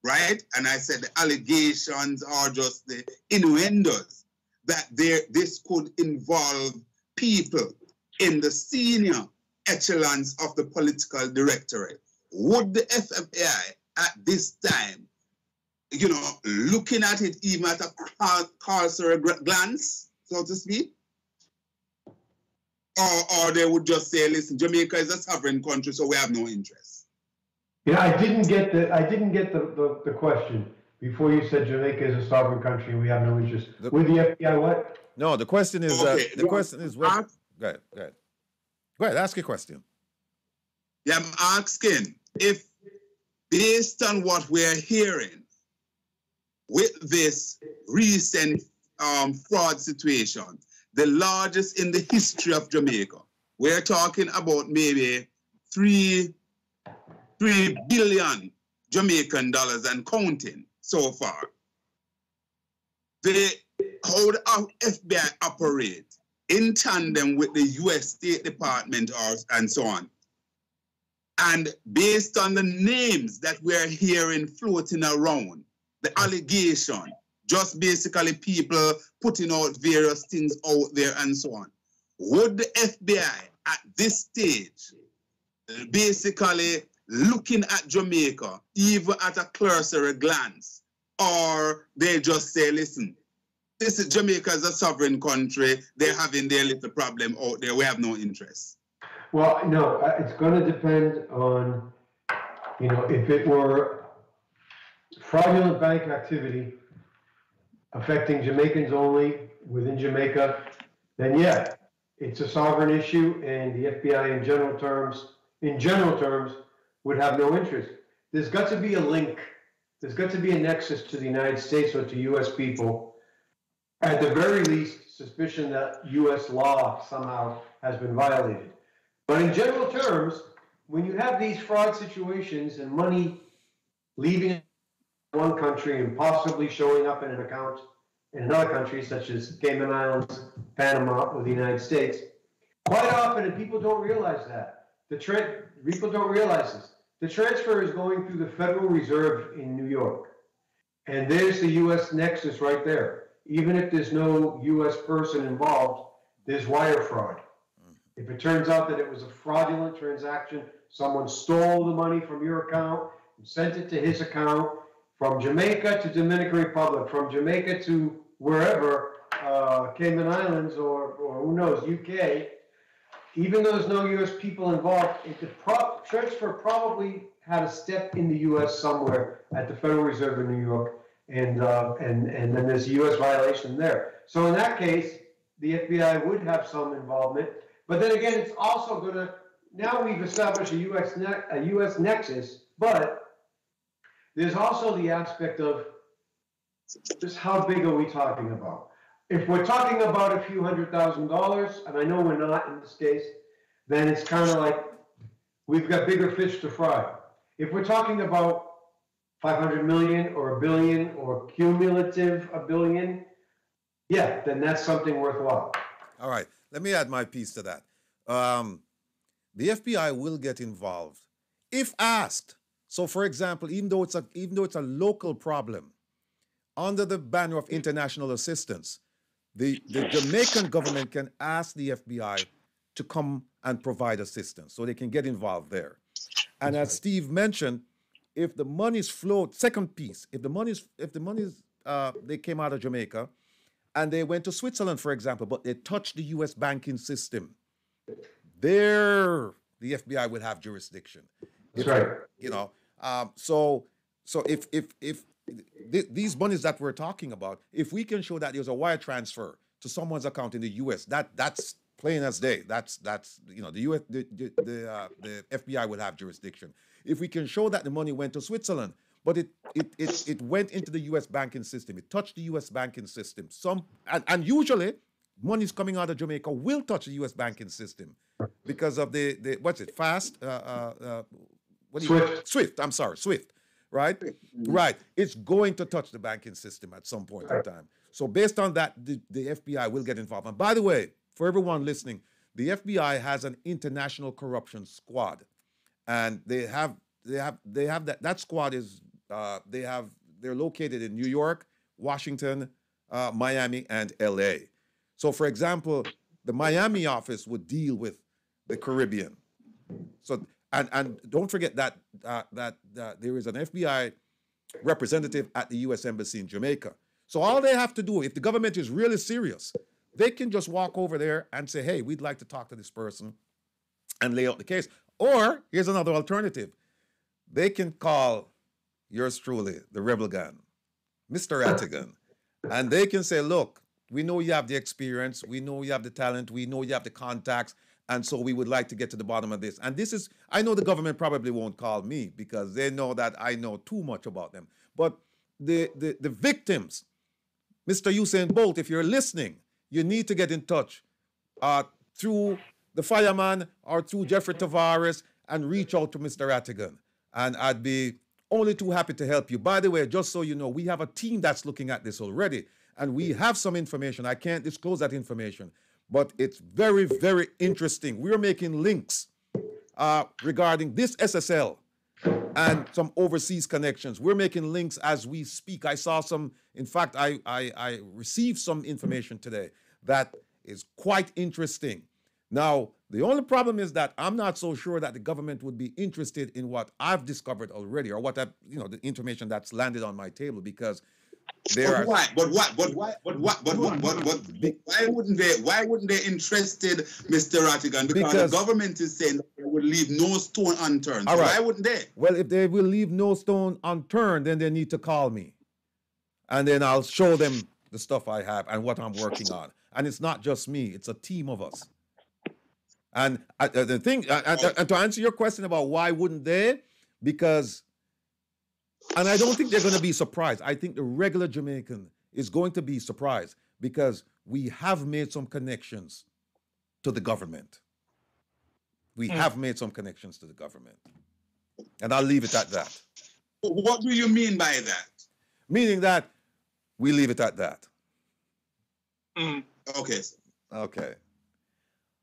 right? And I said the allegations are just the innuendos that this could involve people in the senior echelons of the political directorate. Would the FBI at this time, looking at it even at a cursory glance, so to speak, or they would just say, listen, Jamaica is a sovereign country, so we have no interest? Yeah, I didn't get the question before you said Jamaica is a sovereign country and we have no interest. With the FBI, what? No, the question is, okay, question is, what? Go ahead, ask your question. Yeah, I'm asking if, based on what we're hearing with this recent fraud situation, the largest in the history of Jamaica, we're talking about maybe 3 billion Jamaican dollars and counting so far. How the FBI operate in tandem with the U.S. State Department and so on. And based on the names that we're hearing floating around, the allegation, just basically people putting out various things out there and so on. Would the FBI at this stage basically looking at Jamaica, even at a cursory glance, or they just say, listen, this is Jamaica is a sovereign country, they're having their little problem out there, we have no interest? Well, no, it's going to depend on, if it were fraudulent bank activity affecting Jamaicans only within Jamaica, then yeah, it's a sovereign issue, and the FBI in general terms, would have no interest. There's got to be a link. There's got to be a nexus to the United States or to U.S. people. At the very least, suspicion that U.S. law somehow has been violated. But in general terms, when you have these fraud situations and money leaving one country and possibly showing up in an account in another country, such as Cayman Islands, Panama, or the United States, quite often, and people don't realize that, people don't realize this, the transfer is going through the Federal Reserve in New York. And there's the U.S. nexus right there. Even if there's no U.S. person involved, there's wire fraud. If it turns out that it was a fraudulent transaction, someone stole the money from your account and sent it to his account, from Jamaica to Dominican Republic, from Jamaica to wherever, Cayman Islands or who knows, UK, even though there's no U.S. people involved, the transfer probably had a step in the U.S. somewhere at the Federal Reserve in New York, and then there's a U.S. violation there. So in that case, the FBI would have some involvement. But then again, it's also going to, now we've established a U.S. nexus, but there's also the aspect of just how big are we talking about? If we're talking about a few $100,000, and I know we're not in this case, then it's kind of like we've got bigger fish to fry. If we're talking about 500 million or a billion or cumulative a billion, yeah, then that's something worthwhile. All right, let me add my piece to that. The FBI will get involved if asked. So, for example, even though it's a local problem, under the banner of international assistance, the Jamaican government can ask the FBI to come and provide assistance, so they can get involved there. And as Steve mentioned, if the money's flowed, second piece, if the money's they came out of Jamaica and they went to Switzerland, for example, but they touched the U.S. banking system, there the FBI would have jurisdiction. That's right. So if these monies that we're talking about, if we can show that there's a wire transfer to someone's account in the U.S., that's plain as day. That's the FBI would have jurisdiction. If we can show that the money went to Switzerland, but it went into the U.S. banking system, it touched the U.S. banking system. And usually monies coming out of Jamaica will touch the U.S. banking system because of the what's it, Swift. I'm sorry, Swift. Right? Right. It's going to touch the banking system at some point in time. So based on that, the FBI will get involved. And by the way, for everyone listening, the FBI has an international corruption squad, and they're located in New York, Washington, Miami, and LA. So, for example, the Miami office would deal with the Caribbean. So. And don't forget that there is an FBI representative at the U.S. Embassy in Jamaica. So all they have to do, if the government is really serious, they can just walk over there and say, hey, we'd like to talk to this person and lay out the case. Or here's another alternative. They can call yours truly, the rebel gun, Mr. Rattigan, and they can say, look, we know you have the experience, we know you have the talent, we know you have the contacts, and so we would like to get to the bottom of this. And this is, I know the government probably won't call me because they know that I know too much about them. But the victims, Mr. Usain Bolt, if you're listening, you need to get in touch through the fireman or through Jeffrey Tavares and reach out to Mr. Rattigan. And I'd be only too happy to help you. By the way, just so you know, we have a team that's looking at this already. And we have some information. I can't disclose that information. But it's very, very interesting. We're making links regarding this SSL and some overseas connections. We're making links as we speak. I saw some, in fact, I received some information today that is quite interesting. Now, the only problem is that I'm not so sure that the government would be interested in what I've discovered already, or what the information that's landed on my table, because there are. Why? But why wouldn't they interested, Mr. Rattigan? Because the government is saying that they would leave no stone unturned. So why wouldn't they? Well, if they will leave no stone unturned, then they need to call me, and then I'll show them the stuff I have and what I'm working on. And it's not just me; it's a team of us. And the thing, and to answer your question about why wouldn't they, because. And I don't think they're going to be surprised. I think the regular Jamaican is going to be surprised, because we have made some connections to the government. We have made some connections to the government. And I'll leave it at that. What do you mean by that? Meaning that we leave it at that. Okay. Okay.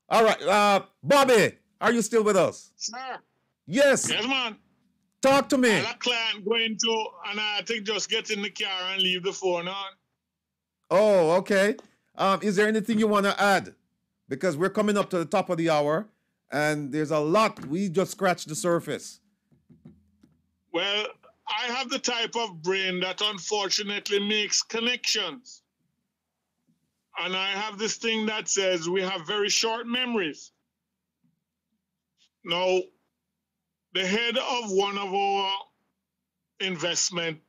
All right. Bobby, are you still with us? Sir. Yes. Yes, man. Talk to me. I had a client going to, and I think just get in the car and leave the phone on. Oh, okay. Is there anything you want to add? Because we're coming up to the top of the hour, and there's a lot. We just scratched the surface. Well, I have the type of brain that unfortunately makes connections. And I have this thing that says we have very short memories. Now, the head of one of our investment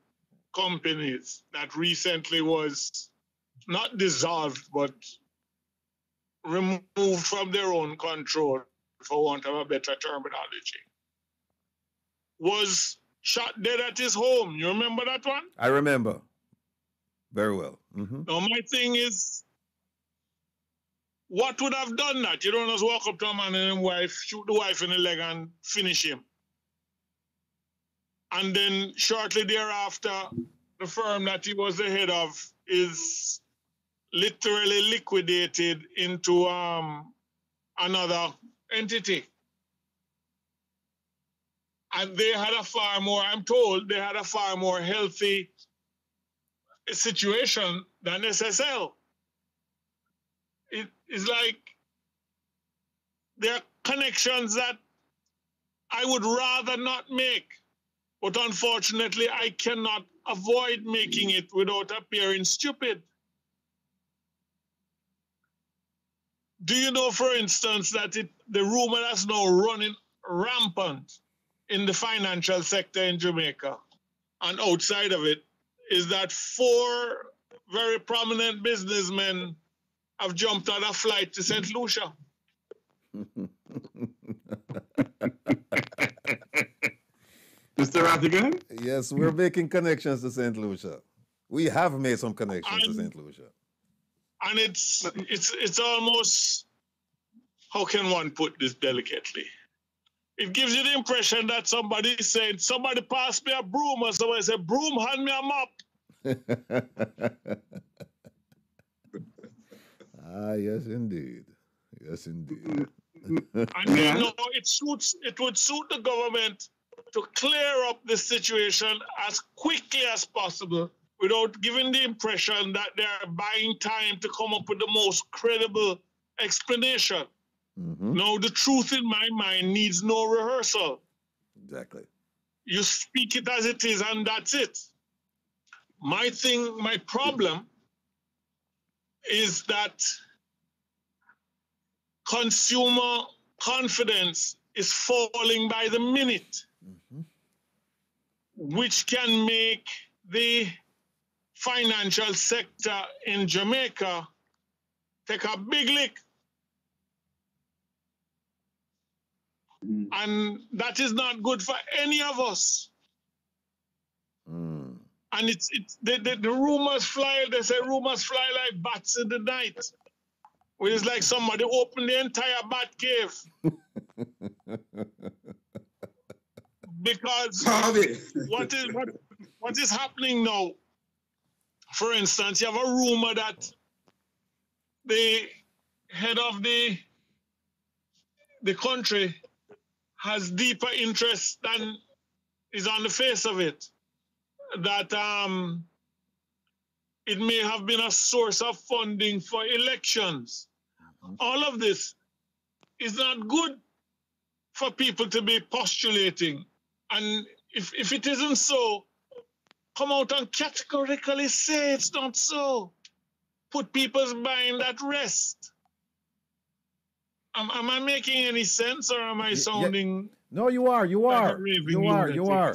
companies that recently was not dissolved, but removed from their own control, for want of a better terminology, was shot dead at his home. You remember that one? I remember very well. Now, my thing is, what would have done that? You don't just walk up to a man and his wife, shoot the wife in the leg and finish him. And then shortly thereafter, the firm that he was the head of is literally liquidated into another entity. And they had a far more, I'm told, they had a far more healthy situation than SSL. It is like there are connections that I would rather not make. But unfortunately, I cannot avoid making it without appearing stupid. Do you know, for instance, that the rumor that's now running rampant in the financial sector in Jamaica and outside of it is that 4 very prominent businessmen have jumped on a flight to St. Lucia? Mr. Rattigan? Yes, we're making connections to St. Lucia. We have made some connections to St. Lucia. And it's almost, how can one put this delicately? It gives you the impression that somebody is saying, somebody pass me a broom, or somebody said, broom, hand me a mop. Yes, indeed. Yes, indeed. And you know, it would suit the government to clear up the situation as quickly as possible without giving the impression that they're buying time to come up with the most credible explanation. No, the truth in my mind needs no rehearsal. Exactly. You speak it as it is, and that's it. My problem is that consumer confidence is falling by the minute, which can make the financial sector in Jamaica take a big lick. And that is not good for any of us. And the rumors fly, they say rumors fly like bats in the night. Where it's like somebody opened the entire bat cave. Because what is happening now, for instance, you have a rumor that the head of the country has deeper interest than is on the face of it that it may have been a source of funding for elections. All of this is not good for people to be postulating. And if it isn't so, come out and categorically say it's not so. Put people's mind at rest. Am I making any sense, or am I sounding... No, you are. You like a are. raving You are. lunatic? You are.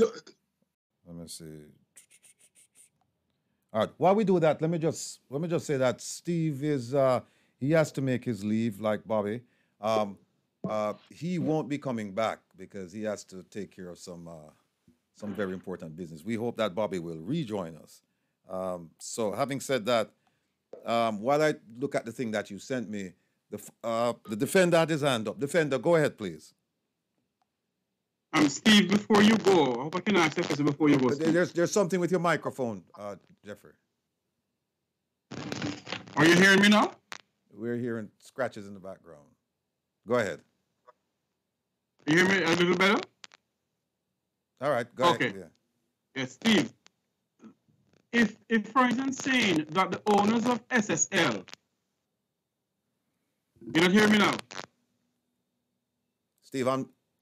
Let me see. All right. While we do that, let me just say that Steve is he has to make his leave, like Bobby. He won't be coming back because he has to take care of some very important business. We hope that Bobby will rejoin us. So having said that, while I look at the thing that you sent me, the defender had his hand up. Defender, go ahead, please. Steve, before you go, I hope I can ask a question before you go. There's something with your microphone, Jeffrey. Are you hearing me now? We're hearing scratches in the background. Go ahead. You hear me a little better? All right, go Okay. ahead. Yeah. Yes, Steve. If for instance saying that the owners of SSL, you don't hear me now? Steve,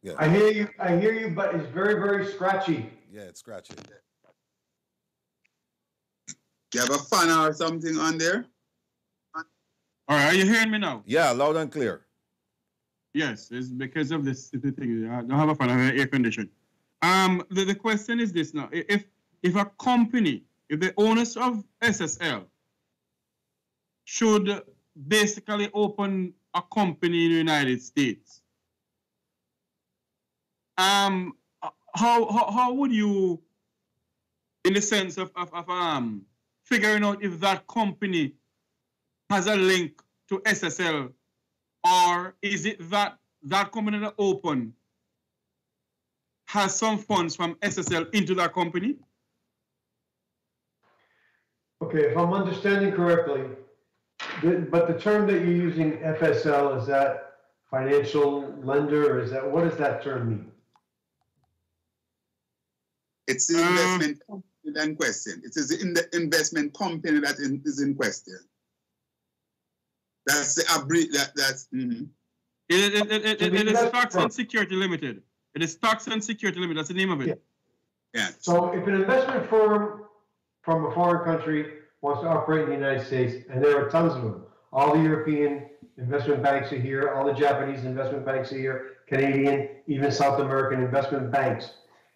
yeah. I hear you, but it's very, very scratchy. Yeah, it's scratchy. You have a fan or something on there? All right, are you hearing me now? Yeah, loud and clear. Yes, it's because of this stupid thing. I don't have a fan, I have air condition. The question is this now. If a company, if the owners of SSL should basically open a company in the United States, how would you, in the sense of figuring out if that company has a link to SSL, or is it that that company that open has some funds from SSL into that company? Okay, if I'm understanding correctly, but the term that you're using, FSL, is that financial lender, or is that, what does that term mean? It's the investment company in question. It is the investment company that is in question. That's the that's. Mm-hmm. It is Stocks and Security Limited. It is Stocks and Security Limited. That's the name of it. Yeah. So if an investment firm from a foreign country wants to operate in the United States, and there are tons of them, all the European investment banks are here, all the Japanese investment banks are here, Canadian, even South American investment banks,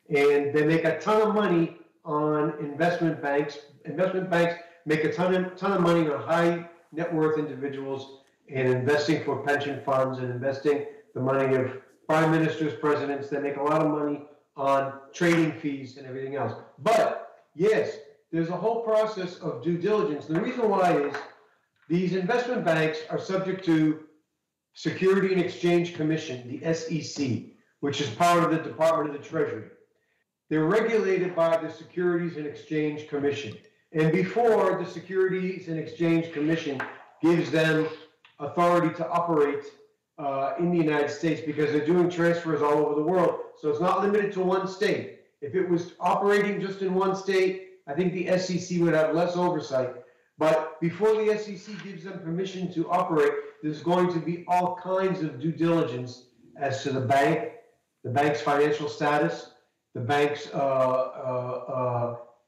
and they make a ton of money on investment banks. Investment banks make a ton of money on high net worth individuals and investing for pension funds and investing the money of prime ministers, presidents. They make a lot of money on trading fees and everything else. But yes, there's a whole process of due diligence. The reason why is these investment banks are subject to Security and Exchange Commission, the SEC, which is part of the Department of the Treasury. They're regulated by the Securities and Exchange Commission. And before the Securities and Exchange Commission gives them authority to operate in the United States, because they're doing transfers all over the world. So it's not limited to one state. If it was operating just in one state, I think the SEC would have less oversight. But before the SEC gives them permission to operate, there's going to be all kinds of due diligence as to the bank's financial status, the bank's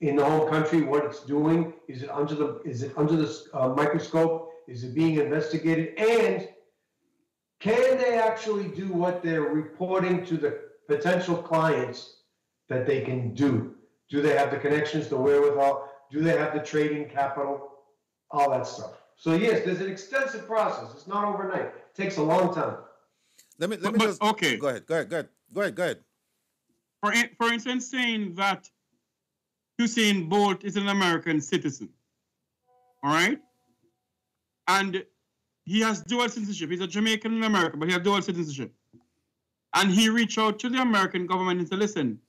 in the whole country, what it's doing. Is it under the microscope? Is it being investigated? And can they actually do what they're reporting to the potential clients that they can do? Do they have the connections, the wherewithal? Do they have the trading capital? All that stuff. So yes, there's an extensive process. It's not overnight. It takes a long time. Let me just okay. Go ahead. For instance, saying that Usain Bolt is an American citizen, all right, and he has dual citizenship. He's a Jamaican in America, but he has dual citizenship. And he reached out to the American government and said, "Listen,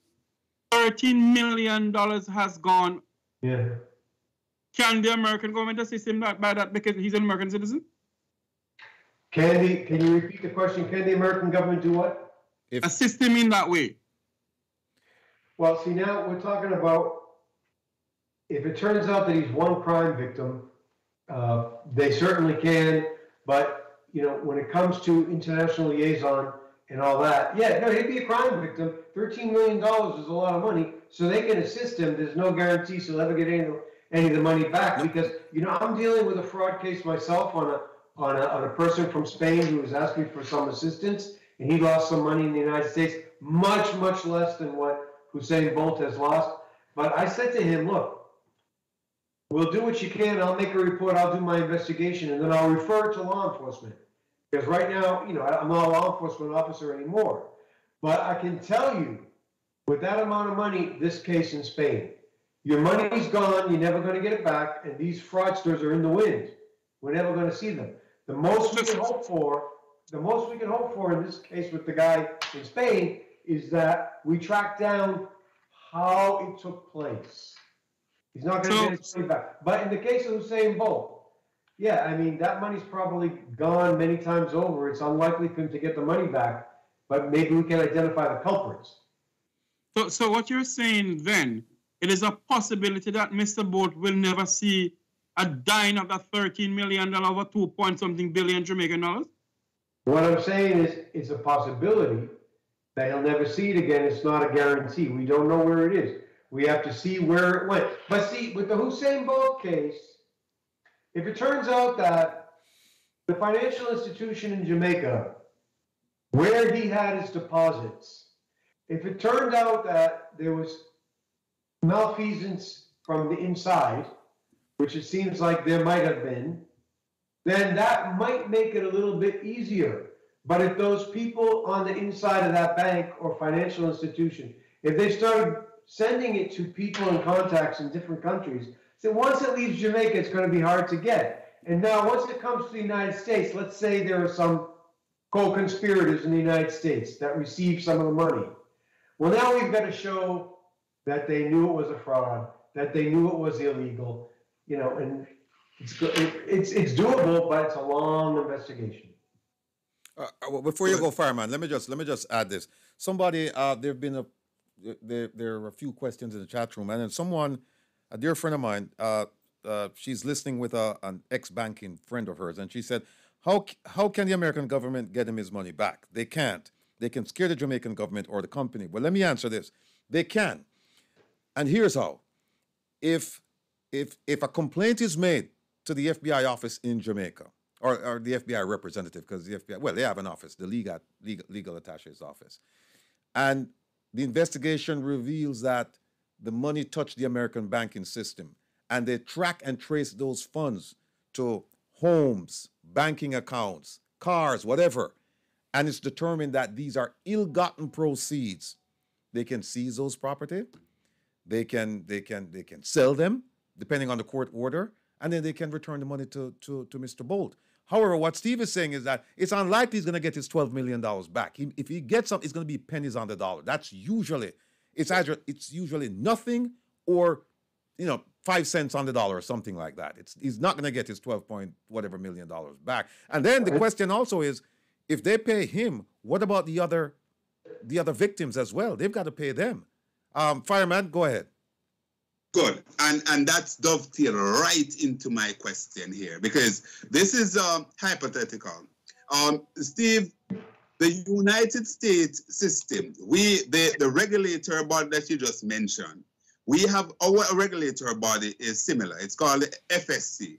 $13 million has gone." Yeah. Can the American government assist him by that because he's an American citizen? Can you repeat the question? Can the American government do what? Assist him in that way. Well, see, now we're talking about, if it turns out that he's one crime victim, they certainly can, but, you know, when it comes to international liaison and all that, yeah, no, he'd be a crime victim. $13 million is a lot of money, so they can assist him. There's no guarantee he'll ever get any of the money back, because, you know, I'm dealing with a fraud case myself on a person from Spain who was asking for some assistance, and he lost some money in the United States, much, much less than what Usain Bolt has lost. But I said to him, look, we'll do what you can. I'll make a report. I'll do my investigation, and then I'll refer it to law enforcement. Because right now, you know, I'm not a law enforcement officer anymore. But I can tell you, with that amount of money, this case in Spain, your money's gone. You're never going to get it back. And these fraudsters are in the wind. We're never going to see them. The most we can hope for in this case with the guy in Spain is that we track down how it took place. He's not going to get his money back. But in the case of Usain Bolt, yeah, I mean, that money's probably gone many times over. It's unlikely for him to get the money back, but maybe we can identify the culprits. So what you're saying then, it is a possibility that Mr. Bolt will never see a dime of that $13 million over 2-point-something billion Jamaican dollars? What I'm saying is, it's a possibility that he'll never see it again. It's not a guarantee. We don't know where it is. We have to see where it went. But see, with the Usain Bolt case, if it turns out that the financial institution in Jamaica, where he had his deposits, if it turned out that there was malfeasance from the inside, which it seems like there might have been, then that might make it a little bit easier. But if those people on the inside of that bank or financial institution, if they started sending it to people and contacts in different countries, so once it leaves Jamaica, it's going to be hard to get. And now once it comes to the United States, let's say there are some co-conspirators in the United States that receive some of the money. Well, now we've got to show that they knew it was a fraud, that they knew it was illegal, you know, and it's doable, but it's a long investigation. Before you go, Fireman, let me just add this. Somebody, there are a few questions in the chat room, and then someone, a dear friend of mine, she's listening with an ex-banking friend of hers, and she said, how can the American government get him his money back? They can't. They can scare the Jamaican government or the company. Well, let me answer this. They can. And here's how. If a complaint is made to the FBI office in Jamaica, or the FBI representative, because the FBI, well, they have an office, the legal attache's office, and the investigation reveals that the money touched the American banking system, and they track and trace those funds to homes, banking accounts, cars, whatever, and it's determined that these are ill-gotten proceeds, they can seize those property, they can sell them, depending on the court order, and then they can return the money to Mr. Bolt. However, what Steve is saying is that it's unlikely he's going to get his $12 million back. If he gets some, it's going to be pennies on the dollar. That's usually, it's usually nothing or, 5 cents on the dollar or something like that. He's not going to get his $12 million back. And then the question also is, if they pay him, what about the other victims as well? They've got to pay them. Fireman, go ahead. Good. And that's dovetail right into my question here, because this is hypothetical. Steve, the United States system, the regulatory body that you just mentioned, we have our regulatory body is similar. It's called the FSC,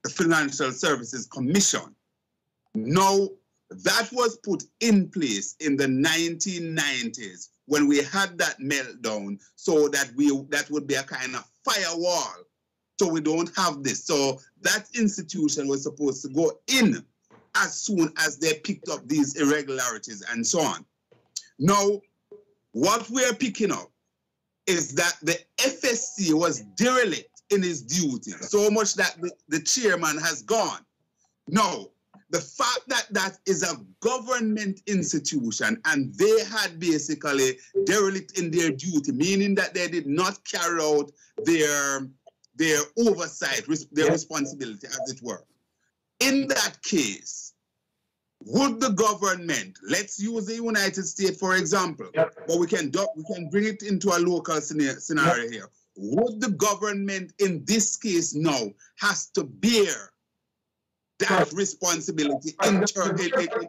the Financial Services Commission. Now, that was put in place in the 1990s when we had that meltdown, so that would be a kind of firewall, so we don't have this. So that institution was supposed to go in as soon as they picked up these irregularities and so on. Now, what we're picking up is that the FSC was derelict in its duty, so much that the chairman has gone. Now, the fact that that is a government institution and they had basically derelict in their duty, meaning that they did not carry out their oversight, their responsibility, as it were. In that case, would the government, let's use the United States for example, but we can bring it into a local scenario here. Would the government in this case now has to bear that responsibility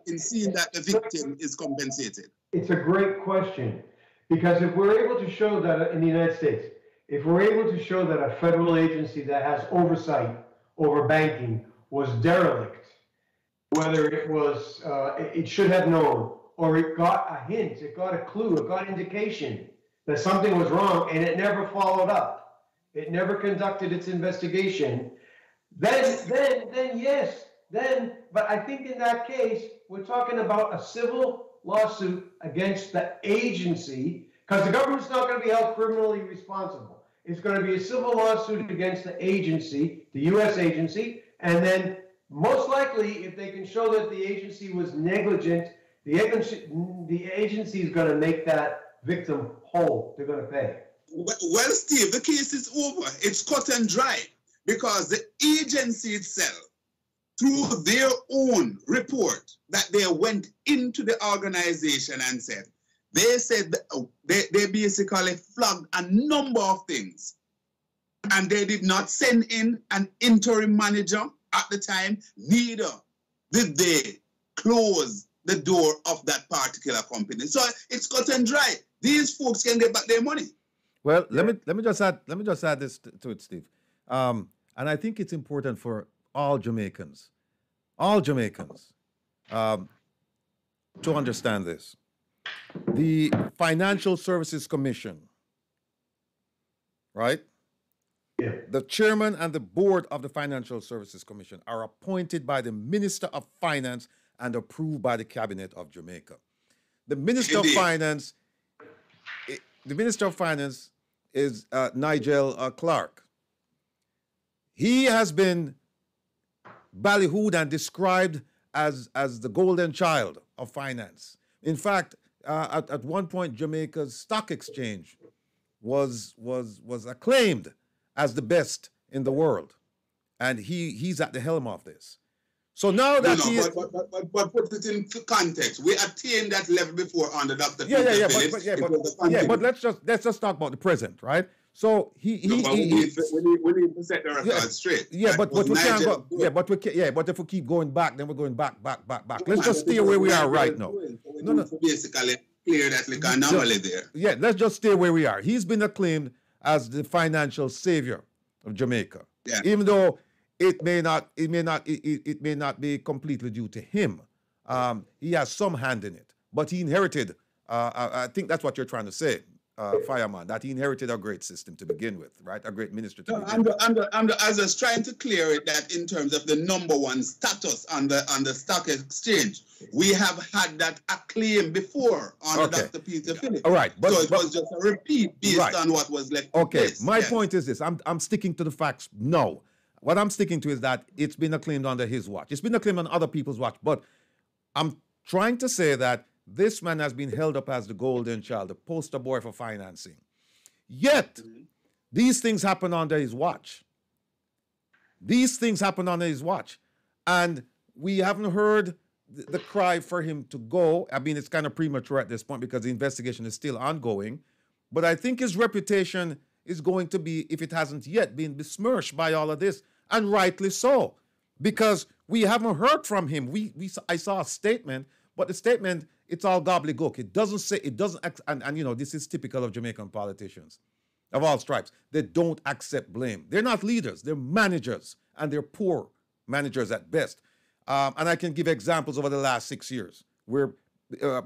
in seeing that the victim is compensated? It's a great question, because if we're able to show that in the United States, if we're able to show that a federal agency that has oversight over banking was derelict, whether it was, it should have known, or it got a hint, it got a clue, it got indication that something was wrong, and it never followed up, it never conducted its investigation, then yes, but I think in that case, we're talking about a civil lawsuit against the agency, because the government's not going to be held criminally responsible. It's going to be a civil lawsuit against the agency, the U.S. agency, and then most likely, if they can show that the agency was negligent, the agency is going to make that victim whole. They're going to pay. Well, Steve, the case is over. It's cut and dry, because the agency itself, through their own report that they went into the organization and said, they basically flagged a number of things, and they did not send in an interim manager at the time, neither did they close the door of that particular company. So it's cut and dry. These folks can get back their money. Well, let me just add this to it, Steve. And I think it's important for all Jamaicans, to understand this. The Financial Services Commission, right? Yeah. The chairman and the board of the Financial Services Commission are appointed by the Minister of Finance and approved by the Cabinet of Jamaica. The Minister of Finance, is Nigel Clark. He has been ballyhooed and described as the golden child of finance. In fact, at one point, Jamaica's stock exchange was acclaimed as the best in the world, and he's at the helm of this. So now that but put it in context. We attained that level before under Dr. But let's just talk about the present, right? So we need to set the record straight. But if we keep going back, then we're going back. Let's just stay where we are right now. Basically clear that like anomaly there. Yeah, let's just stay where we are. He's been acclaimed as the financial savior of Jamaica. Yeah. Even though it may not be completely due to him. He has some hand in it, but he inherited. I think that's what you're trying to say, Fireman. That he inherited a great system to begin with, right? A great minister to begin with. I was trying to clear it that in terms of the #1 status on the stock exchange, we have had that acclaim before on Dr. Peter Phillips. All right, so it was just a repeat based on what was left. Okay, my point is this: I'm sticking to the facts. No. What I'm sticking to is that it's been acclaimed under his watch. It's been acclaimed on other people's watch. But I'm trying to say that this man has been held up as the golden child, the poster boy for financing. Yet, these things happen under his watch. And we haven't heard the cry for him to go. I mean, it's kind of premature at this point because the investigation is still ongoing. But I think his reputation is going to be, if it hasn't yet, been besmirched by all of this, and rightly so, because we haven't heard from him. I saw a statement, but the statement, it's all gobbledygook. It doesn't say, and you know, this is typical of Jamaican politicians of all stripes. They don't accept blame. They're not leaders, they're managers, and they're poor managers at best. And I can give examples over the last 6 years where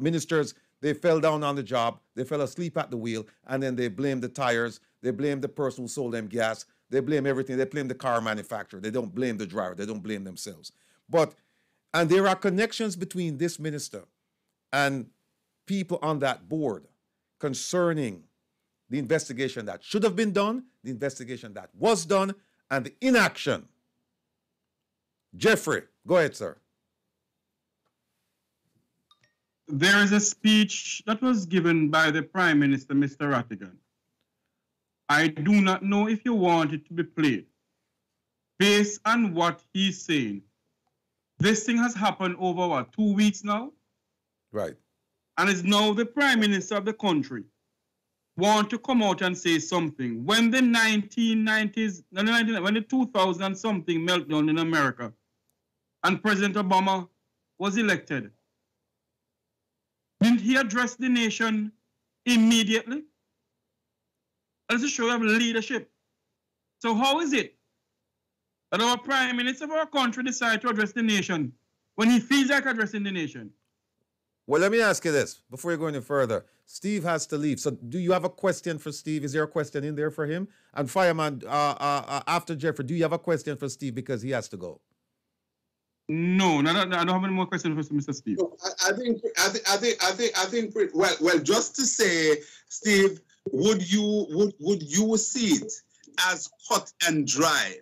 ministers, they fell down on the job, they fell asleep at the wheel, and then they blame the tires, they blame the person who sold them gas, they blame everything, they blame the car manufacturer, they don't blame the driver, they don't blame themselves. And there are connections between this minister and people on that board concerning the investigation that should have been done, the investigation that was done, and the inaction. Jeffrey, go ahead, sir. There is a speech that was given by the Prime Minister, Mr. Rattigan. I do not know if you want it to be played. Based on what he's saying, This thing has happened over what, 2 weeks now? Right. And it's now the Prime Minister of the country want to come out and say something. When the 1990s, when the 2000 and something meltdown in America and President Obama was elected, didn't he address the nation immediately? That's a show of leadership. So how is it that our Prime Minister of our country decided to address the nation when he feels like addressing the nation? Well, let me ask you this before you go any further. Steve has to leave. So do you have a question for Steve? Is there a question in there for him? And Fireman, after Jeffrey, do you have a question for Steve because he has to go? No, I don't have any more questions for Mr. Steve. I think. Well, just to say, Steve, would you see it as cut and dry,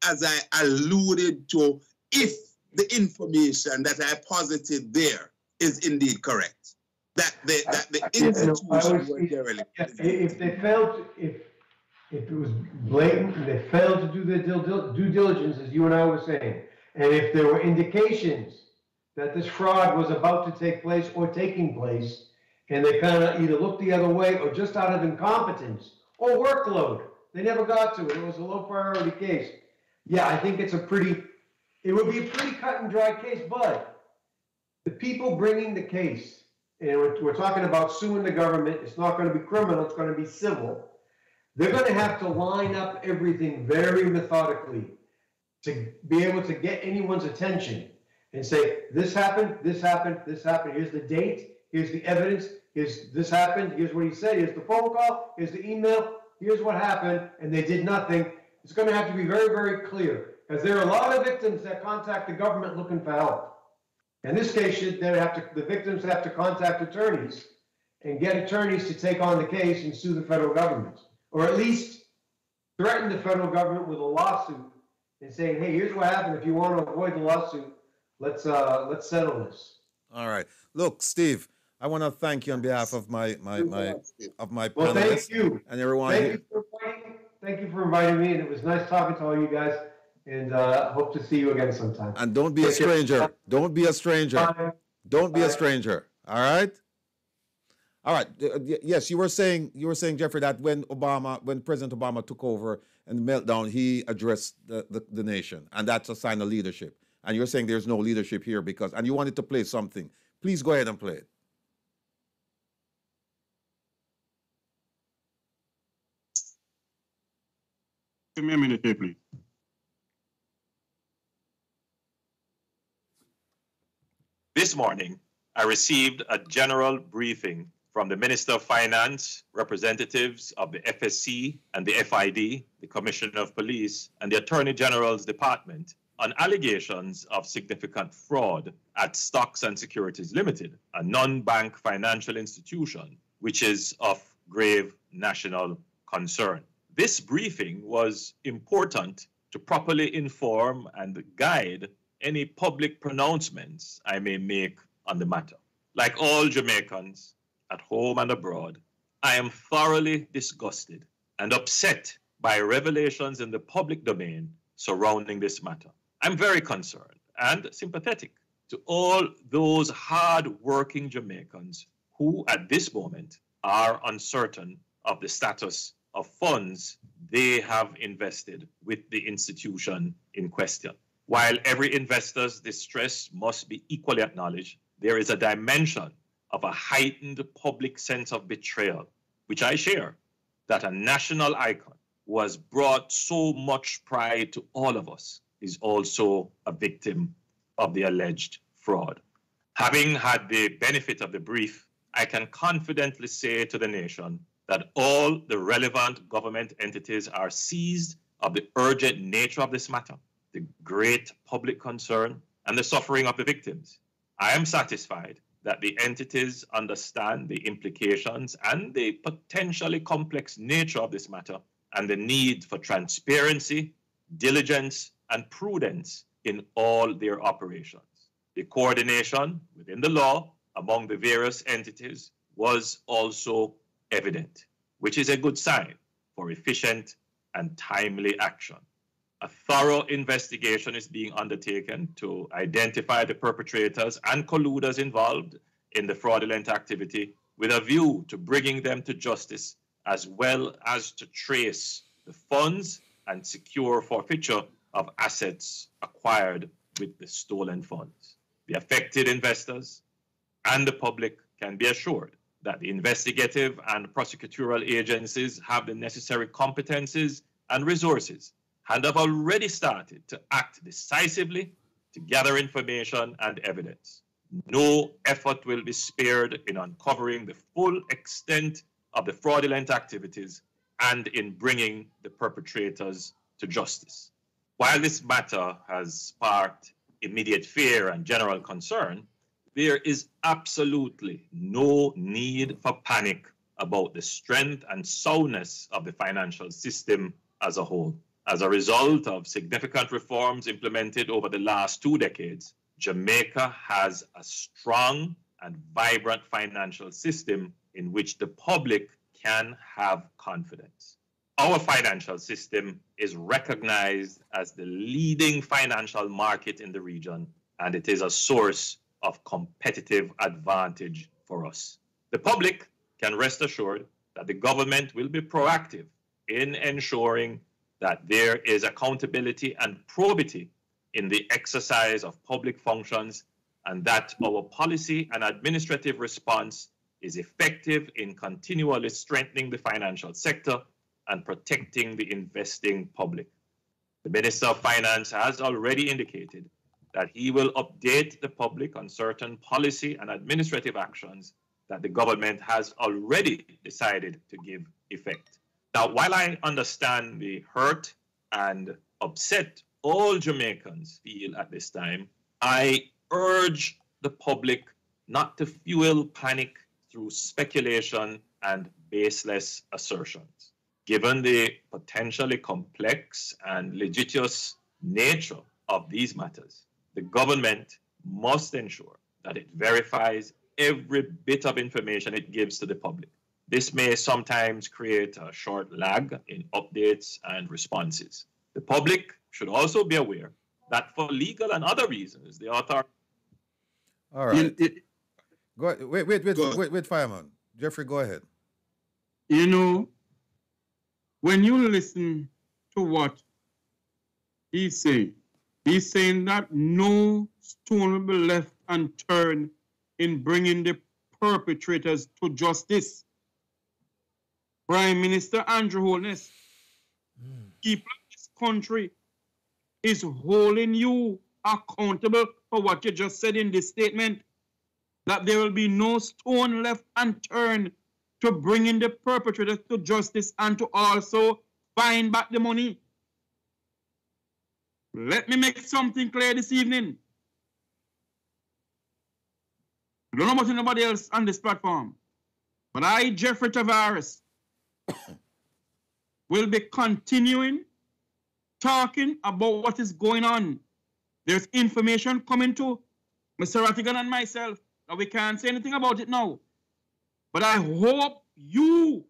as I alluded to, if the information that I posited there is indeed correct, that the institution was derelict? If they failed, if it was blatant, and they failed to do their due diligence, as you and I were saying, and if there were indications that this fraud was about to take place or taking place, and they kind of either looked the other way or just out of incompetence or workload, they never got to it. It was a low priority case. Yeah, I think it would be a pretty cut and dry case, but the people bringing the case, and we're talking about suing the government, it's not going to be criminal, it's going to be civil. They're going to have to line up everything very methodically to be able to get anyone's attention and say, this happened, this happened, this happened, here's the date, here's the evidence, this happened, here's what he said, here's the phone call, here's the email, here's what happened, and they did nothing. It's going to have to be very, very clear, because there are a lot of victims that contact the government looking for help. In this case, the victims have to contact attorneys and get attorneys to take on the case and sue the federal government, or at least threaten the federal government with a lawsuit and saying, hey, here's what happened. If you want to avoid the lawsuit, let's settle this. All right. Look, Steve, I want to thank you on behalf of my panelists. Well, thank you. And everyone. Thank you for inviting me, and it was nice talking to all you guys. And hope to see you again sometime. And don't be a stranger. Don't be a stranger. Bye. Don't be a stranger. All right. All right. Yes, you were saying, Jeffrey, that when President Obama took over and the meltdown, he addressed the nation, and that's a sign of leadership. And you're saying there's no leadership here and you wanted to play something. Please go ahead and play it. Give me a minute here, please. This morning, I received a general briefing from the Minister of Finance, representatives of the FSC and the FID, the Commissioner of Police, and the Attorney General's Department on allegations of significant fraud at Stocks and Securities Limited, a non-bank financial institution, which is of grave national concern. This briefing was important to properly inform and guide any public pronouncements I may make on the matter. Like all Jamaicans, at home and abroad, I am thoroughly disgusted and upset by revelations in the public domain surrounding this matter. I'm very concerned and sympathetic to all those hard-working Jamaicans who, at this moment, are uncertain of the status of funds they have invested with the institution in question. While every investor's distress must be equally acknowledged, there is a dimension of a heightened public sense of betrayal, which I share, that a national icon who has brought so much pride to all of us is also a victim of the alleged fraud. Having had the benefit of the brief, I can confidently say to the nation that all the relevant government entities are seized of the urgent nature of this matter, the great public concern, and the suffering of the victims. I am satisfied that the entities understand the implications and the potentially complex nature of this matter and the need for transparency, diligence, and prudence in all their operations. The coordination within the law among the various entities was also evident, which is a good sign for efficient and timely action. A thorough investigation is being undertaken to identify the perpetrators and colluders involved in the fraudulent activity with a view to bringing them to justice, as well as to trace the funds and secure forfeiture of assets acquired with the stolen funds. The affected investors and the public can be assured that the investigative and prosecutorial agencies have the necessary competencies and resources and have already started to act decisively to gather information and evidence. No effort will be spared in uncovering the full extent of the fraudulent activities and in bringing the perpetrators to justice. While this matter has sparked immediate fear and general concern, there is absolutely no need for panic about the strength and soundness of the financial system as a whole. As a result of significant reforms implemented over the last 2 decades, Jamaica has a strong and vibrant financial system in which the public can have confidence. Our financial system is recognized as the leading financial market in the region, and it is a source of competitive advantage for us. The public can rest assured that the government will be proactive in ensuring that there is accountability and probity in the exercise of public functions, and that our policy and administrative response is effective in continually strengthening the financial sector and protecting the investing public. The Minister of Finance has already indicated that he will update the public on certain policy and administrative actions that the government has already decided to give effect. Now, while I understand the hurt and upset all Jamaicans feel at this time, I urge the public not to fuel panic through speculation and baseless assertions. Given the potentially complex and litigious nature of these matters, the government must ensure that it verifies every bit of information it gives to the public. This may sometimes create a short lag in updates and responses. The public should also be aware that for legal and other reasons, the authority... All right. Go ahead. Wait, Fireman. Jeffrey, go ahead. You know, when you listen to what he's saying that no stone will be left unturned in bringing the perpetrators to justice. Prime Minister Andrew Holness, people of this country is holding you accountable for what you just said in this statement, that there will be no stone left unturned to bring in the perpetrators to justice and to also find back the money. Let me make something clear this evening. I don't know about anybody else on this platform, but I, Jeffrey Tavares, will be continuing talking about what is going on. There's information coming to Mr. Rattigan and myself that we can't say anything about it now. But I hope you,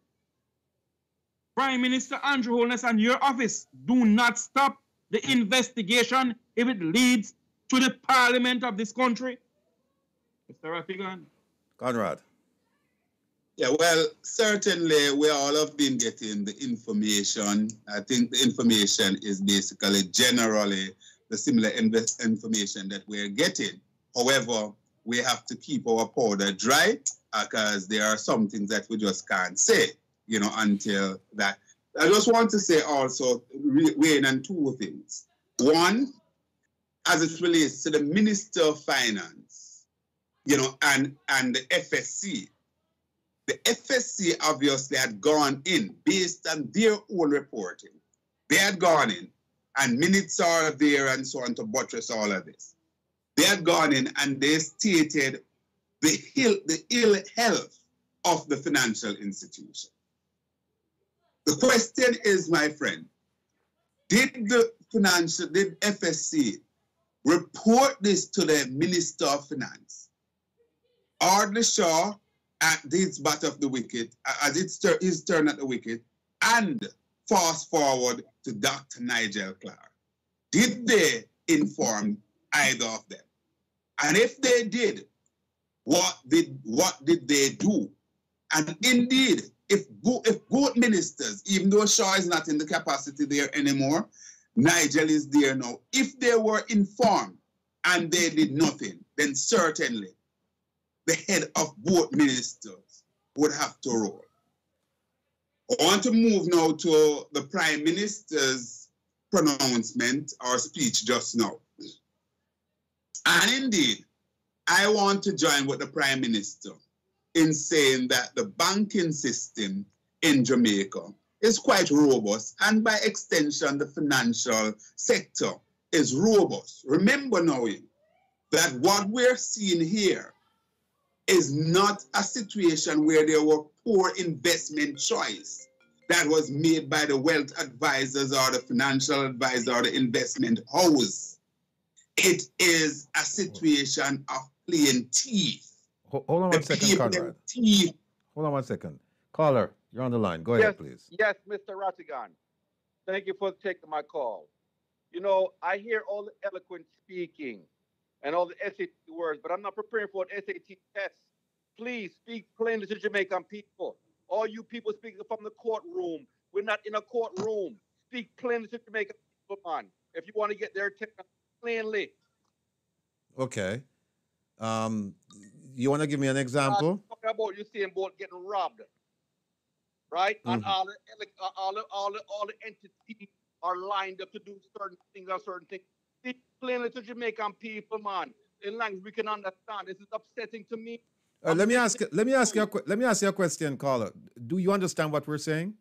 Prime Minister Andrew Holness, and your office do not stop the investigation if it leads to the parliament of this country. Mr. Rattigan. Conrad. Yeah, well, certainly we all have been getting the information. I think the information is basically generally the similar information that we're getting. However, we have to keep our powder dry because there are some things that we just can't say, you know, until that. I just want to say also, weighing on 2 things. One, as it relates to the Minister of Finance, you know, and the FSC. The FSC obviously had gone in based on their own reporting. They had gone in, and minutes are there and so on to buttress all of this. They had gone in and they stated the ill health of the financial institution. The question is, my friend, did FSC report this to the Minister of Finance? Ardley Shaw at this bat of the wicket, as it's his turn at the wicket, and fast forward to Dr. Nigel Clark. did they inform either of them? And if they did, what did they do? And indeed, if both ministers, even though Shaw is not in the capacity there anymore, Nigel is there now. If they were informed and they did nothing, then certainly the head of both ministers would have to roll. I want to move now to the Prime Minister's pronouncement or speech just now. And indeed, I want to join with the Prime Minister in saying that the banking system in Jamaica is quite robust, and by extension, the financial sector is robust. Remember now that what we're seeing here is not a situation where there were poor investment choice that was made by the wealth advisors or the financial advisor or the investment house. It is a situation of playing thief. Hold on one second, Conrad. Hold on 1 second. Caller, you're on the line. Go ahead, please. Yes, Mr. Rattigan. Thank you for taking my call. You know, I hear all the eloquent speaking and all the SAT words, but I'm not preparing for an SAT test. Please speak plainly to Jamaican people. All you people speaking from the courtroom. We're not in a courtroom. Speak plainly to Jamaican people, man. If you want to get their attention, plainly. Okay. You want to give me an example? Talking about you seeing both getting robbed, right? And all the entities are lined up to do certain things or certain things. Speak plainly to Jamaican people, man. In language we can understand. This is upsetting to me. Let me ask you a question, caller. Do you understand what we're saying?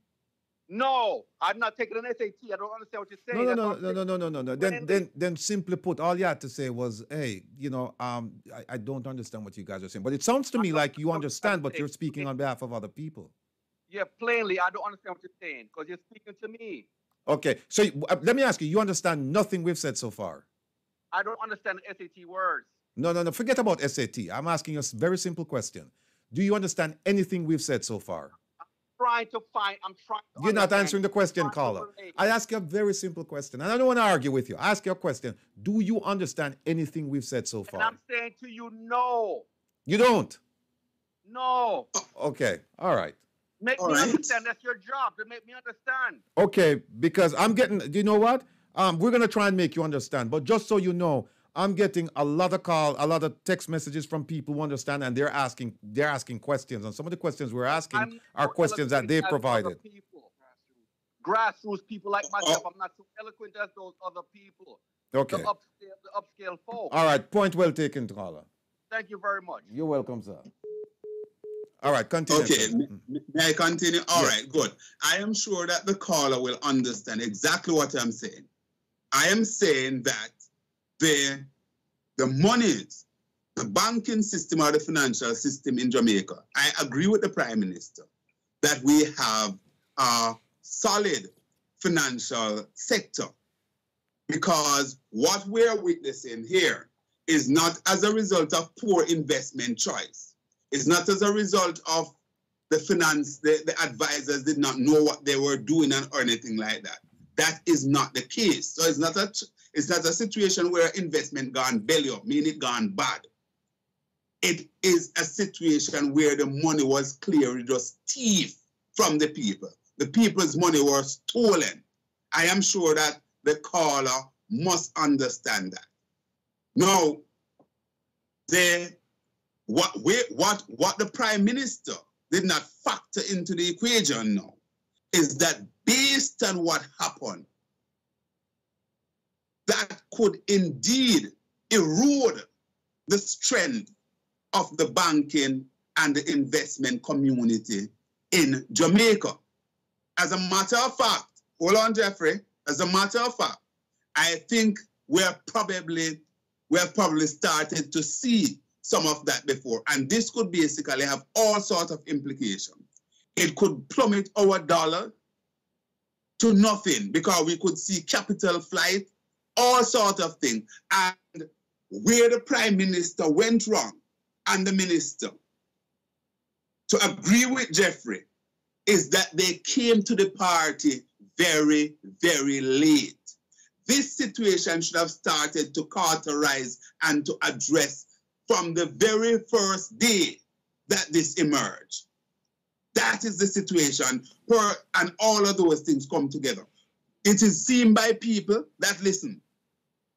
No, I'm not taking an SAT. I don't understand what you're saying. No. Then simply put, all you had to say was, hey, you know, I don't understand what you guys are saying. But it sounds to me like you understand, but you're speaking on behalf of other people. Yeah, plainly, I don't understand what you're saying because you're speaking to me. Okay, so let me ask you, you understand nothing we've said so far? I don't understand the SAT words. No, forget about SAT. I'm asking you a very simple question. Do you understand anything we've said so far? I'm trying to You're not answering the question, caller. I ask you a very simple question, and I don't want to argue with you. I ask you a question. Do you understand anything we've said so far? And I'm saying to you, no. You don't? No. Okay, all right. Make me understand. That's your job, to make me understand. Okay, because I'm getting, do you know what? We're going to try and make you understand, but just so you know, I'm getting a lot of text messages from people who understand, and they're asking questions. And some of the questions we're asking are questions that they provided. Grassroots people like myself, I'm not so eloquent as those other people. Okay. The upscale folks. All right, point well taken, caller. Thank you very much. You're welcome, sir. All right, continue. Okay, may I continue? All right, good. I am sure that the caller will understand exactly what I'm saying. I am saying that the monies, the banking system or the financial system in Jamaica, I agree with the Prime Minister that we have a solid financial sector, because what we're witnessing here is not as a result of poor investment choice. It's not as a result of the advisors did not know what they were doing or anything like that. That is not the case. So it's not a situation where investment gone belly up, meaning it gone bad. It is a situation where the money was clearly just thief from the people. The people's money was stolen. I am sure that the caller must understand that. Now, what the Prime Minister did not factor into the equation now is that based on what happened, that could indeed erode the strength of the banking and the investment community in Jamaica. As a matter of fact, hold on, Jeffrey, as a matter of fact, I think we have probably started to see some of that before. And this could basically have all sorts of implications. It could plummet our dollar to nothing because we could see capital flight, all sorts of things. And where the Prime Minister went wrong and the Minister, to agree with Jeffrey, is that they came to the party very, very late. this situation should have started to cauterize and to address from the very first day that this emerged. That is the situation, and all of those things come together. It is seen by people that, listen,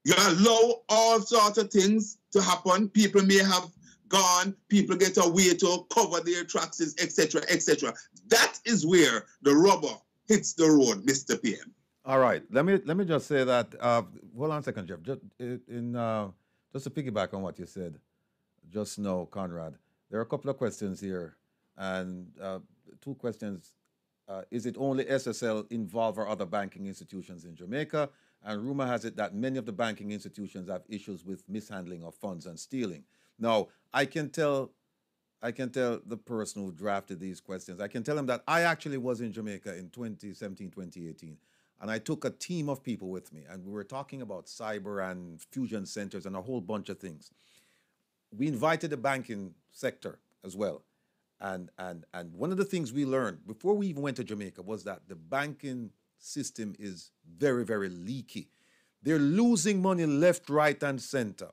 you allow all sorts of things to happen. People may have gone, people get a way to cover their tracks, etc., etc. That is where the rubber hits the road, Mr. PM. All right. Let me just say that. Hold on a second, Jeff. Just to piggyback on what you said just now, Conrad. There are a couple of questions here, and two questions. Is it only SSL involved or other banking institutions in Jamaica? And rumor has it that many of the banking institutions have issues with mishandling of funds and stealing. Now, I can tell the person who drafted these questions, I can tell him that I actually was in Jamaica in 2017, 2018. And I took a team of people with me, and we were talking about cyber and fusion centers and a whole bunch of things. We invited the banking sector as well. And one of the things we learned before we even went to Jamaica was that the banking system is very, very leaky. They're losing money left, right, and center.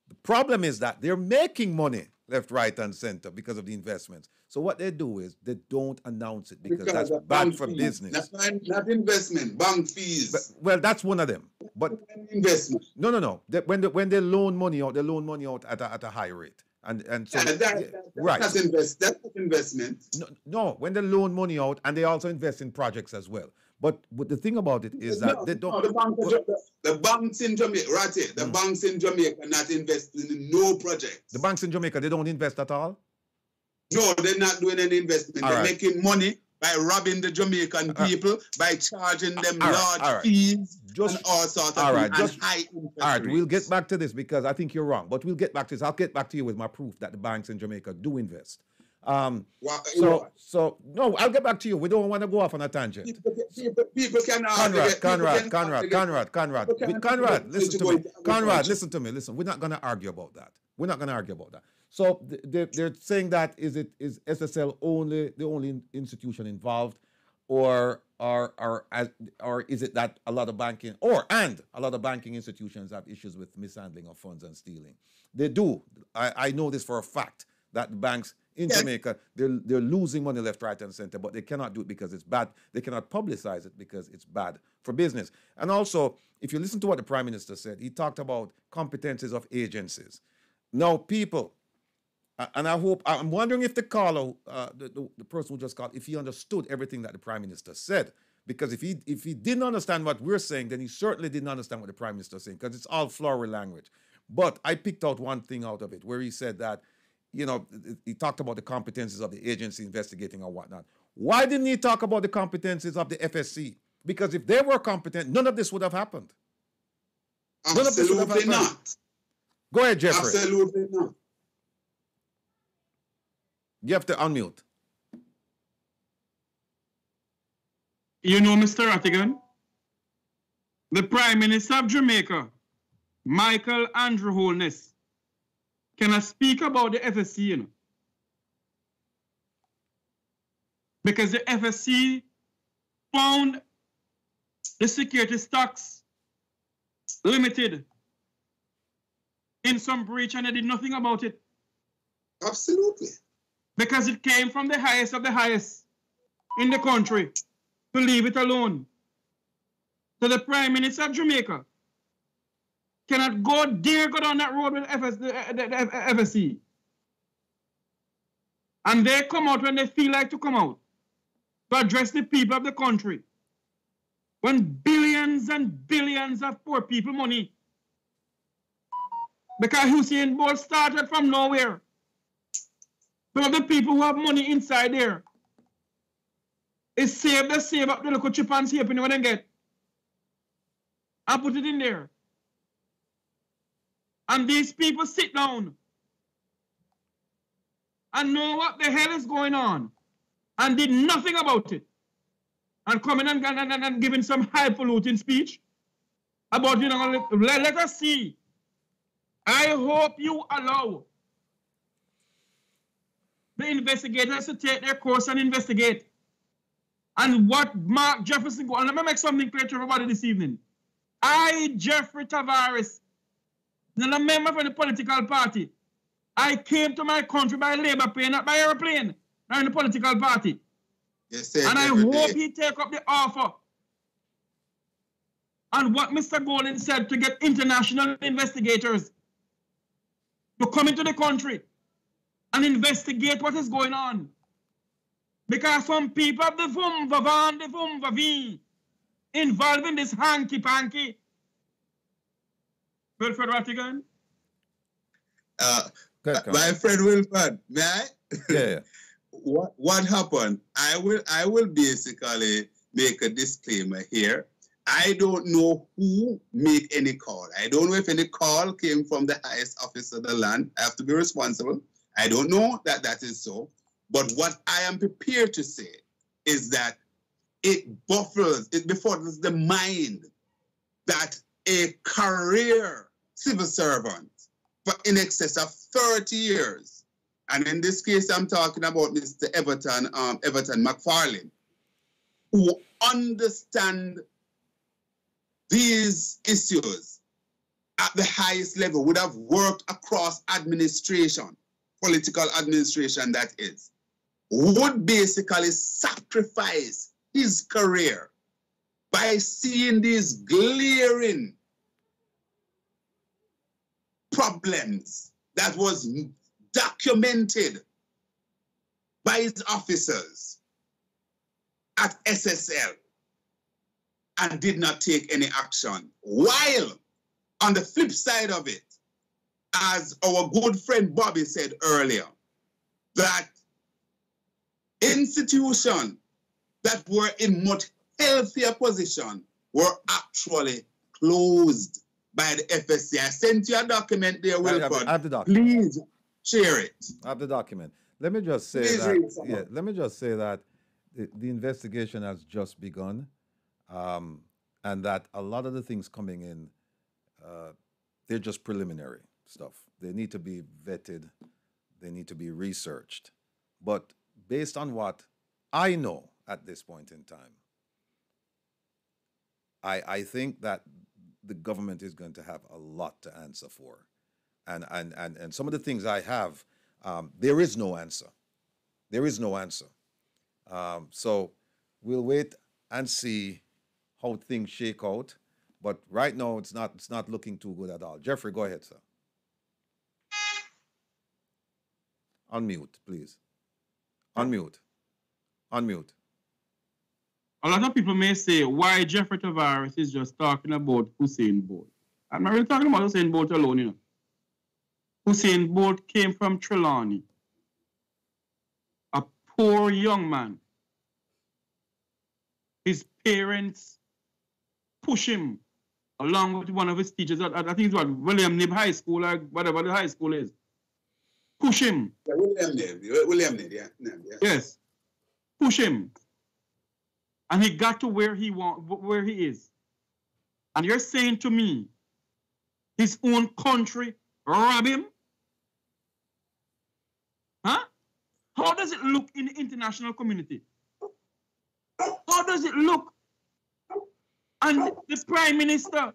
The problem is that they're making money left, right, and center because of the investments. So what they do is they don't announce it because that's bad for business. That's not investment, bank fees. Well, that's one of them. But investment. No. When they loan money out, they loan money out at a high rate. And so right. That's investment. No, when they loan money out and they also invest in projects as well. But the thing about it is that they don't. The banks in Jamaica, Ratty, the banks in Jamaica not investing in no projects. The banks in Jamaica, they don't invest at all? No, they're not doing any investment. They're making money by robbing the Jamaican people, by charging them large fees and all sorts of things, and high interest rates. We'll get back to this because I think you're wrong. But we'll get back to this. I'll get back to you with my proof that the banks in Jamaica do invest. No, I'll get back to you. We don't want to go off on a tangent. People can Conrad, listen to me. Conrad, listen to me. Listen, we're not going to argue about that. So they're saying that is SSL the only institution involved, or is it that a lot of banking institutions have issues with mishandling of funds and stealing? They do. I know this for a fact that the banks in Jamaica, they're losing money left, right, and center, but they cannot do it because it's bad. They cannot publicize it because it's bad for business. And also, if you listen to what the Prime Minister said, he talked about competencies of agencies. Now, people, and I'm wondering if the caller, the person who just called, if he understood everything that the Prime Minister said. Because if he didn't understand what we're saying, then he certainly didn't understand what the Prime Minister is saying, because it's all flowery language. But I picked out one thing out of it, where he said that, he talked about the competencies of the agency investigating or whatnot. Why didn't he talk about the competencies of the FSC? Because if they were competent, none of this would have happened. Absolutely not. Go ahead, Jeffrey. Absolutely not. You have to unmute. You know, Mr. Rattigan, the Prime Minister of Jamaica, Michael Andrew Holness, can I speak about the FSC, Because the FSC found the security stocks limited in some breach and they did nothing about it. Absolutely. Because it came from the highest of the highest in the country to leave it alone. So the Prime Minister of Jamaica cannot dare go down that road with the FSC. And they come out when they feel like to come out to address the people of the country. When billions and billions of poor people money. Because Usain Bolt started from nowhere. But the people who have money inside there, it's save up the little chip and save when they get. And put it in there. And these people sit down and know what the hell is going on and did nothing about it. And coming and giving some highfalutin speech about, let us see. I hope you allow the investigators to take their course and investigate. And what Mark Jefferson go, and let me make something clear to everybody this evening. I, Jeffrey Tavares, not a member of the political party. I came to my country by labor plane, not by airplane, not in the political party. Yes, And I hope he take up the offer. And what Mr. Golden said, to get international investigators to come into the country and investigate what is going on. Because some people have the vum-va-van, the vum-va-vee involved in this hanky-panky. Wilfred Rattigan? My friend Wilfred, may I? Yeah. What happened? I will basically make a disclaimer here. I don't know who made any call. I don't know if any call came from the highest office of the land. I have to be responsible. I don't know that that is so. But what I am prepared to say is that it befuddles the mind that a career civil servant for in excess of 30 years, and in this case, I'm talking about Mr. Everton McFarlane, who understand these issues at the highest level, would have worked across administration, political administration that is, would basically sacrifice his career by seeing these glaring problems that was documented by his officers at SSL and did not take any action. While on the flip side of it, as our good friend Bobby said earlier, that institutions that were in much healthier position were actually closed by the FSC. I sent you a document there, Wilford. I have the document. Please share it. I have the document. Let me just say that. Let me just say that the investigation has just begun, and that a lot of the things coming in, they're just preliminary stuff. They need to be vetted. They need to be researched. But based on what I know at this point in time, I think that the government is going to have a lot to answer for. And some of the things I have, there is no answer. There is no answer. So we'll wait and see how things shake out. But right now, it's not looking too good at all. Jeffrey, go ahead, sir. Unmute, please. Unmute. Unmute. A lot of people may say, why Jeffrey Tavares is just talking about Usain Bolt. I'm not really talking about Usain Bolt alone, you know. Usain Bolt came from Trelawney, a poor young man. His parents push him along with one of his teachers. I think it's what, William Nib High School, or whatever the high school is. Push him. Yeah, William Nib, yeah. Yes. Push him. And he got to where he is. And you're saying to me, his own country rob him? Huh? How does it look in the international community? How does it look? And the Prime Minister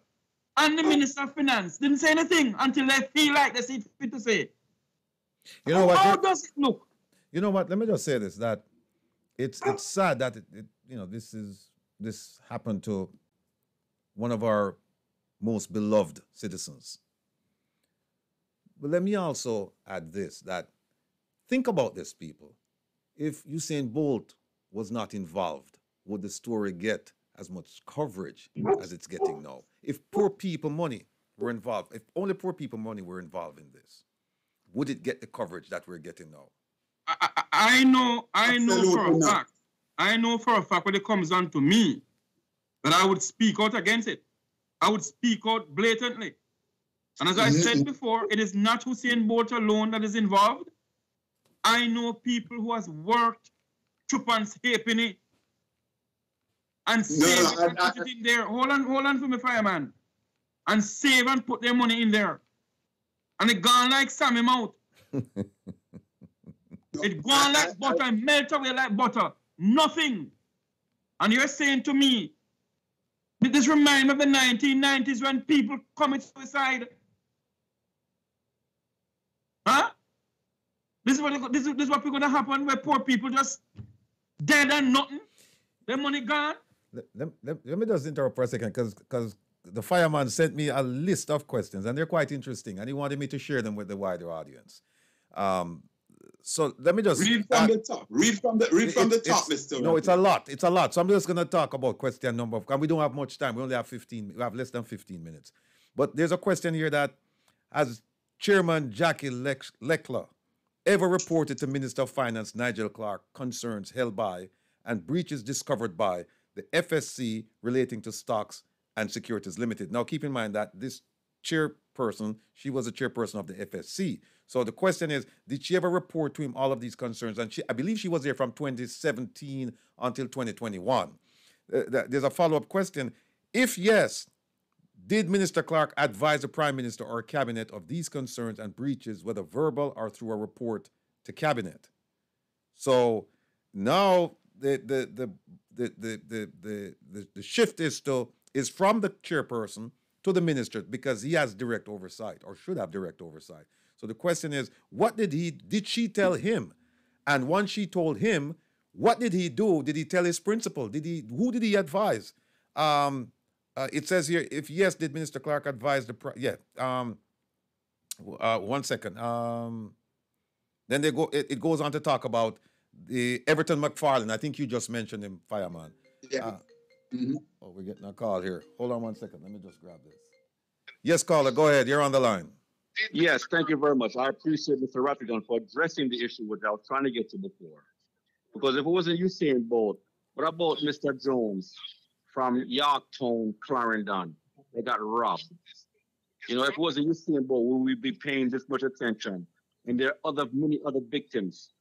and the Minister of Finance didn't say anything until they feel like they see fit to say. You know what? How does it look? You know what? Let me just say this: that it's sad that this happened to one of our most beloved citizens. But let me also add this: that think about this, people. If Usain Bolt was not involved, would the story get as much coverage as it's getting now? If poor people money were involved, if only poor people money were involved in this, would it get the coverage that we're getting now? I know for a fact. I know for a fact when it comes down to me, that I would speak out against it. I would speak out blatantly. And as I said before, it is not Usain Bolt alone that is involved. I know people who has worked Chupan's halfpenny and save and put it in there. Hold on for me, fireman. And save and put their money in there. And it gone like Sammy Mouth. It gone like butter and melt away like butter. Nothing. And you're saying to me This reminds me of the 1990s when people commit suicide. Huh? This is what going to happen where poor people just dead and nothing. Their money gone. Let me just interrupt for a second because the fireman sent me a list of questions and they're quite interesting and he wanted me to share them with the wider audience. So let me just read from the top. Read from the top, Mr. No, it's a lot. It's a lot. So I'm just going to talk about question number. And we don't have much time. We only have 15. We have less than 15 minutes. But there's a question here that has Chairman Jackie Leckler ever reported to Minister of Finance Nigel Clark concerns held by and breaches discovered by the FSC relating to stocks and securities limited. Now, keep in mind that this chairperson, she was a chairperson of the FSC. So the question is, did she ever report to him all of these concerns? And I believe she was there from 2017 until 2021. There's a follow-up question. If yes, did Minister Clark advise the Prime Minister or Cabinet of these concerns and breaches, whether verbal or through a report to Cabinet? So now the shift is from the chairperson to the minister because he has direct oversight or should have direct oversight. So the question is, what did she tell him? And once she told him, what did he do? Did he tell his principal? Who did he advise? It says here, if yes, did Minister Clark advise the, 1 second. Then it goes on to talk about the Everton McFarlane. I think you just mentioned him, Fireman. Yeah. Oh, we're getting a call here. Hold on 1 second. Let me just grab this. Yes, caller, go ahead. You're on the line. Yes, thank you very much. I appreciate Mr. Rattigan for addressing the issue which I was trying to get to before. Because if it wasn't Usain Bolt, what about Mr. Jones from Yorktown, Clarendon? They got robbed. You know, if it wasn't Usain Bolt, would we be paying this much attention? And there are many other victims,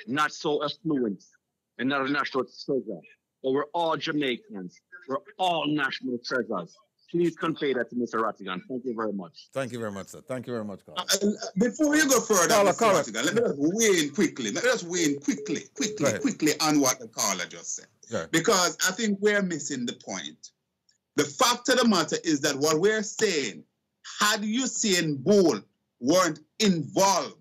not so affluent and not a national treasure. But we're all Jamaicans. We're all national treasures. Please convey that to Mr. Rattigan. Thank you very much. Thank you very much, sir. Thank you very much, caller. Before you go further, Caller, Mr. Rattigan, let me just weigh in quickly. Let me just weigh in quickly on what the caller just said. Right. Because I think we're missing the point. The fact of the matter is that what we're saying, had Usain Bolt weren't involved,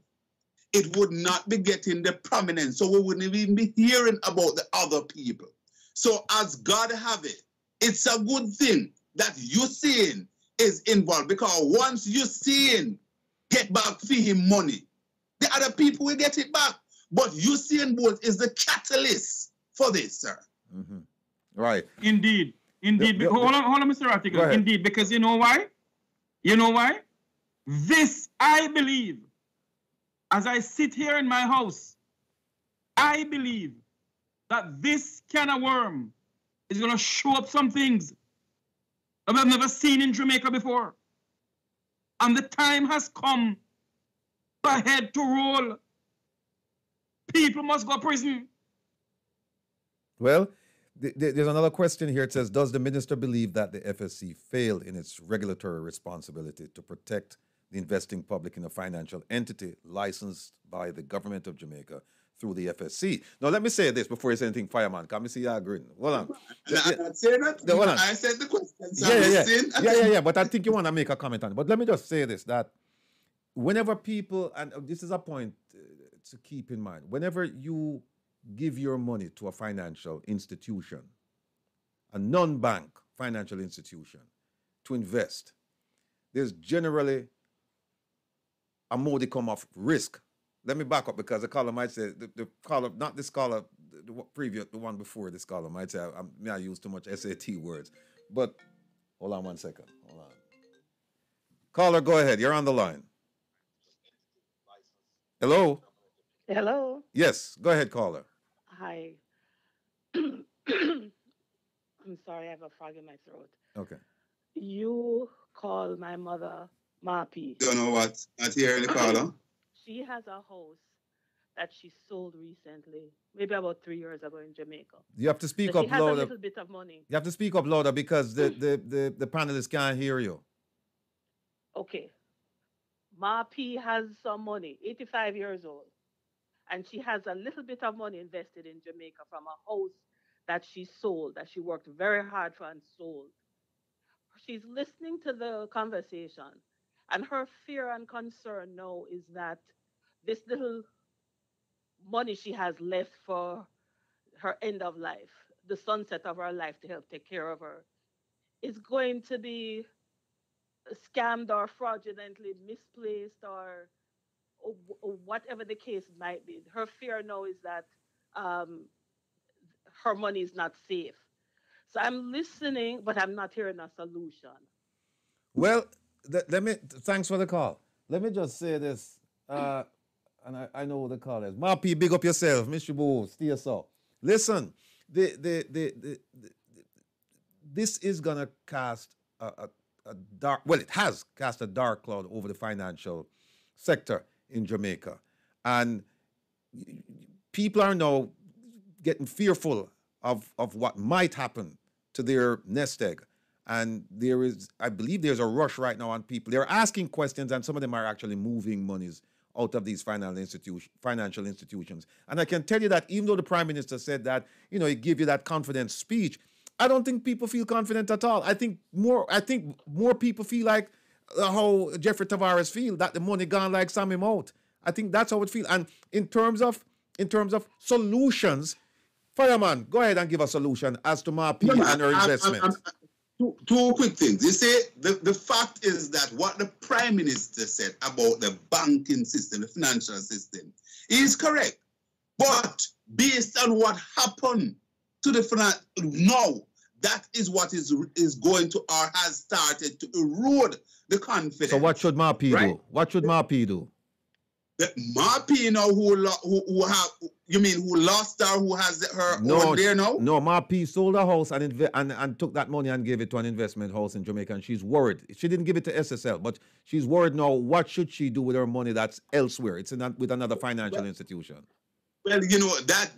it would not be getting the prominence. So we wouldn't even be hearing about the other people. So as God have it, it's a good thing that Usain is involved, because once Usain get back for him money, the other people will get it back. But Usain Bolt is the catalyst for this, sir. Mm-hmm. Right. Indeed. Hold on, Mr. Rattigan. Indeed, because you know why? This, I believe, as I sit here in my house, I believe that this can of worm is going to show up some things that I've never seen in Jamaica before. And the time has come for head to roll. People must go to prison. Well, there's another question here. It says, does the minister believe that the FSC failed in its regulatory responsibility to protect the investing public in a financial entity licensed by the government of Jamaica through the FSC? Now, let me say this before you say anything, Fireman. Can we see you agreeing? Hold on. I'm not saying that. I said the question. Yeah. But I think you want to make a comment on it. But let me just say this, that whenever people, and this is a point to keep in mind, whenever you give your money to a financial institution, a non-bank financial institution, to invest, there's generally a modicum of risk. Let me back up, because the caller might say, the caller, not this caller, the one before this caller might say, I use too much SAT words. But hold on 1 second. Hold on. Caller, go ahead. You're on the line. Hello? Hello. Yes, go ahead, caller. Hi. I'm sorry, I have a frog in my throat. Okay. You call my mother Mapi. Don't know what? Not hearing the caller. She has a house that she sold recently, maybe about 3 years ago in Jamaica. You have to speak so up she has louder. a little bit of money. You have to speak up louder because the panelists can't hear you. Okay. Mapi has some money, 85 years old. And she has a little bit of money invested in Jamaica from a house that she sold, that she worked very hard for and sold. She's listening to the conversation, and her fear and concern now is that this little money she has left for her end of life, the sunset of her life to help take care of her, is going to be scammed or fraudulently misplaced or whatever the case might be. Her fear now is that um, her money is not safe. So I'm listening, but I'm not hearing a solution. Well, let me. Thanks for the call. Let me just say this, and I know what the call is. Mapi, big up yourself, Mr. Boo, stay so. Listen, this is gonna cast a dark. Well, it has cast a dark cloud over the financial sector in Jamaica, and people are now getting fearful of what might happen to their nest egg. And there is, I believe there's a rush right now on people. They're asking questions, and some of them are actually moving monies out of these financial institutions. And I can tell you that even though the Prime Minister said that, he gave you that confident speech, I don't think people feel confident at all. I think more people feel like how Jeffrey Tavares feel, that the money gone like Sammy Mout. I think that's how it feels. And in terms of solutions, Fireman, go ahead and give a solution as to Mapi and her investment. Two quick things. You see, the fact is that what the Prime Minister said about the banking system, the financial system, is correct. But based on what happened to the finance now, that is what is going to or has started to erode the confidence. So what should Mapi do? What should Mapi do? The Mapi now who lost her, who has her own there now? No, Mapi sold a house and took that money and gave it to an investment house in Jamaica, and she's worried. She didn't give it to SSL, but she's worried now. What should she do with her money that's elsewhere? It's with another financial institution. Well, that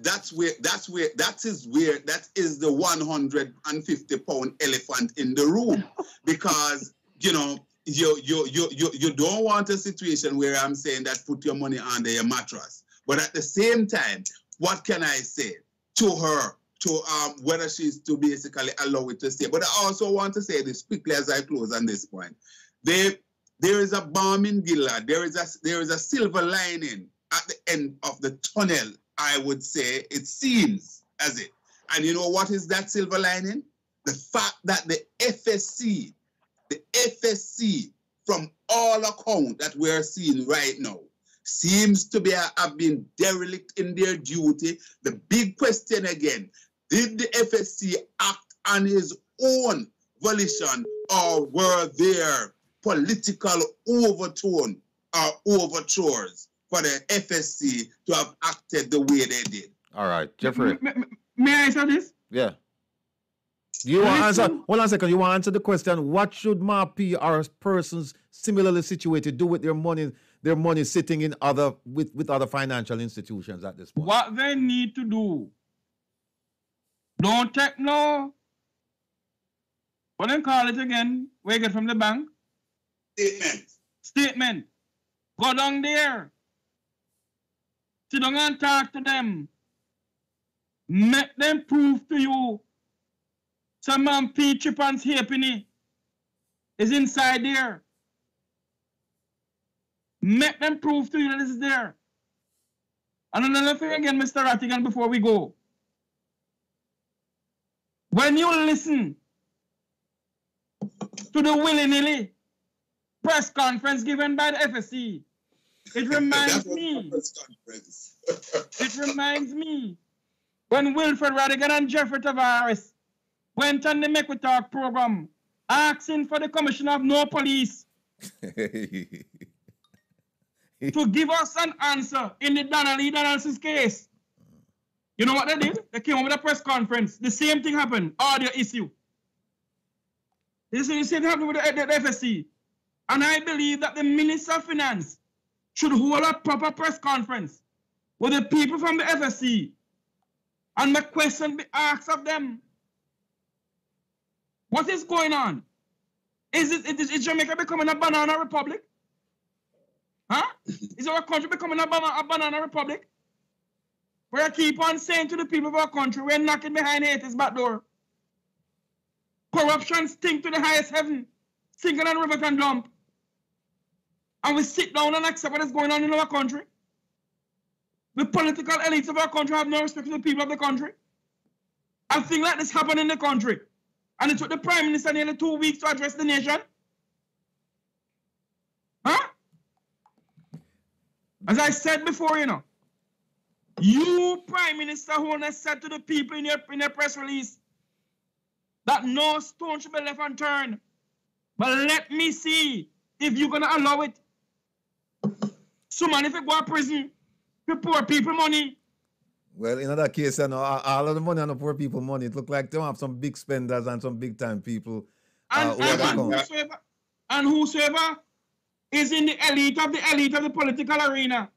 is the 150-pound elephant in the room, because you don't want a situation where I'm saying that put your money under your mattress. But at the same time, what can I say to her, to whether she's to basically allow it to stay? But I also want to say this quickly as I close on this point. There is a balm in Gilead. There is a silver lining at the end of the tunnel, I would say. It seems as it. And you know what is that silver lining? The fact that the FSC, from all accounts that we're seeing right now, seems to have been derelict in their duty. The big question again, did the FSC act on his own volition, or were there political overtone or overtures for the FSC to have acted the way they did? All right, Jeffrey. May I answer this? Yeah. You want to answer? Hold on a second. You want to answer the question? What should Mapi or persons similarly situated do with their money sitting in with other financial institutions at this point? What they need to do, don't take no, what they call it again, where you get from the bank? Statement. Go down there. Sit down and talk to them. Make them prove to you some man P. Chippan's halfpenny is inside there. Make them prove to you that it's there. And another thing again, Mr. Rattigan, before we go. When you listen to the willy-nilly press conference given by the FSC, it reminds me. It reminds me when Wilfred Rattigan and Jeffrey Tavares went on the Make We Talk program asking for the Commissioner of No Police to give us an answer in the Donald's case. You know what they did? They came up with a press conference. The same thing happened. Audio issue. The same thing happened with the FSC. And I believe that the Minister of Finance should hold a proper press conference with the people from the FSC and the question be asked of them. What is going on? Is Jamaica becoming a banana republic? Huh? Is our country becoming a banana republic? where I keep on saying to the people of our country, we're knocking behind haters' back door. Corruption stink to the highest heaven, sinker than river can dump. And we sit down and accept what is going on in our country. The political elites of our country have no respect for the people of the country. And things like this happen in the country. And it took the Prime Minister nearly 2 weeks to address the nation. Huh? As I said before, you, Prime Minister, who has said to the people in your press release that no stone should be left unturned. But let me see if you're going to allow it. So, man, if you go to prison, you poor people money. Well, in that case, all of the money on the poor people money, it look like they have some big spenders and some big time people. And whosoever is in the elite of the political arena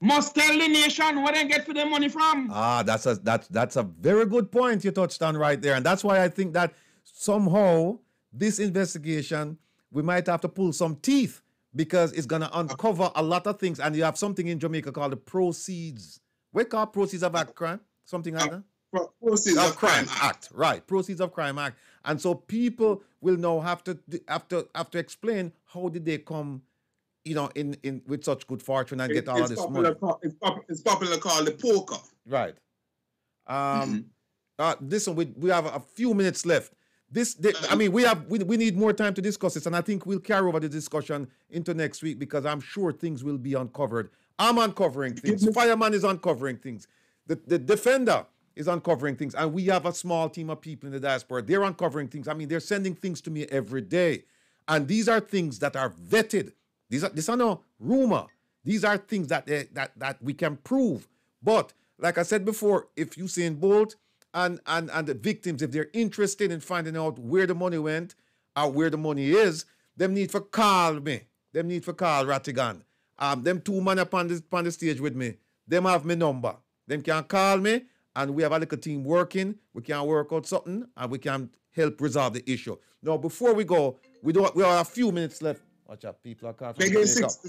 must tell the nation where they get for their money from. That's a very good point you touched on right there. And that's why I think that somehow this investigation, we might have to pull some teeth because it's going to uncover a lot of things. And you have something in Jamaica called the proceeds. What called proceeds of act crime? Something like that? Proceeds of Crime Act. Right, Proceeds of Crime Act. And so people will now have to explain how did they come, in with such good fortune and get all of this money. It's popularly called the poker. Right. Listen, we have a few minutes left. We need more time to discuss this, and I think we'll carry over the discussion into next week because I'm sure things will be uncovered. I'm uncovering things. Fireman is uncovering things. The Defender is uncovering things, and we have a small team of people in the diaspora. They're uncovering things. They're sending things to me every day, and these are things that are vetted. These are no rumor. These are things that we can prove. But like I said before, if Usain Bolt and the victims, if they're interested in finding out where the money went or where the money is, them need to call me. Them need to call Rattigan. Them two men upon the stage with me, them have my number. Them can call me, and we have a little team working. We can work out something, and we can help resolve the issue. Now, before we go, we have a few minutes left. Watch out, people are calling.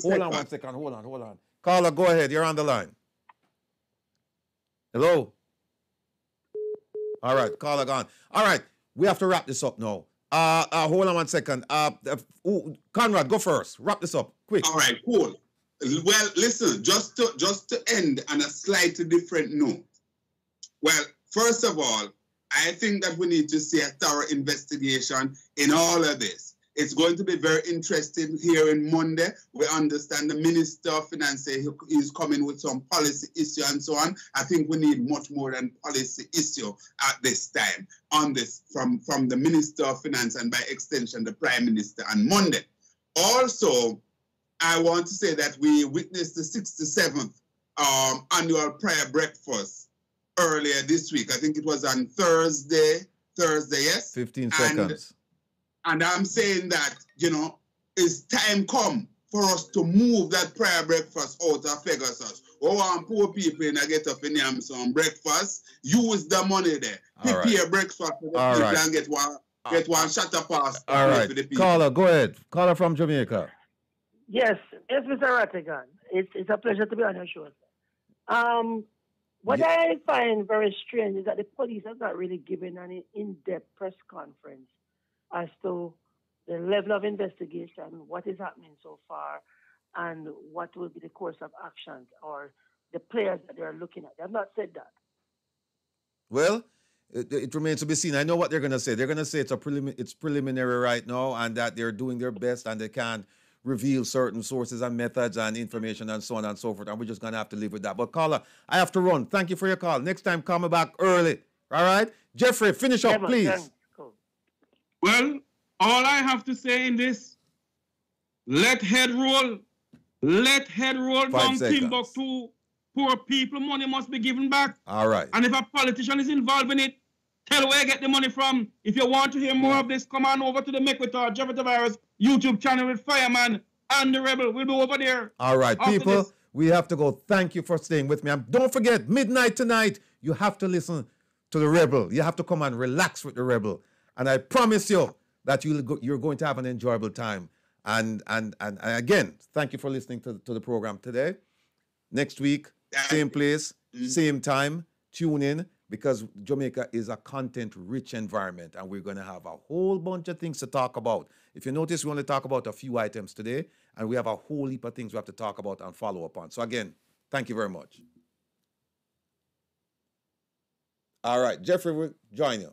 Hold on 1 second. Hold on. Caller, go ahead. You're on the line. Hello? All right, caller gone. All right, we have to wrap this up now. Hold on 1 second. Conrad, go first. Wrap this up, quick. All right, cool. Well, listen, just to end on a slightly different note. Well, first of all, I think that we need to see a thorough investigation in all of this. It's going to be very interesting here in Monday. We understand the Minister of Finance is coming with some policy issue and so on. I think we need much more than policy issue at this time on this from the Minister of Finance and by extension the Prime Minister on Monday. Also, I want to say that we witnessed the 67th annual prayer breakfast earlier this week. I think it was on Thursday, yes? 15 seconds. And I'm saying that, it's time come for us to move that prayer breakfast out of Pegasus. Poor people in a get up in some breakfast, use the money there. Prepare breakfast for the people and get one shut up pass. All right. Caller, go ahead. Caller from Jamaica. Yes, Mr. Rattigan. It's a pleasure to be on your show. What I find very strange is that the police has not really given any in-depth press conference as to the level of investigation, what is happening so far, and what will be the course of action or the players that they are looking at. They have not said that. Well, it remains to be seen. I know what they're going to say. They're going to say it's preliminary right now and that they're doing their best and they can't reveal certain sources and methods and information and so on and so forth. And we're just going to have to live with that. But caller, I have to run. Thank you for your call. Next time, come back early. All right? Jeffrey, finish up, please. Well, all I have to say in this, let head roll. Let head roll down Timbuktu. Poor people, money must be given back. All right. And if a politician is involved in it, tell where you get the money from. If you want to hear more of this, come on over to the Mekwita Javatavirus YouTube channel with Fireman and the Rebel. We'll be over there. All right, people, we have to go. Thank you for staying with me. And don't forget, midnight tonight, you have to listen to the Rebel. You have to come and relax with the Rebel. And I promise you that you're going to have an enjoyable time. And again, thank you for listening to the program today. Next week, same place, Same time, tune in, because Jamaica is a content-rich environment, and we're going to have a whole bunch of things to talk about. If you notice, we only talk about a few items today, and we have a whole heap of things we have to talk about and follow up on. So again, thank you very much. All right, Jeffrey will join you.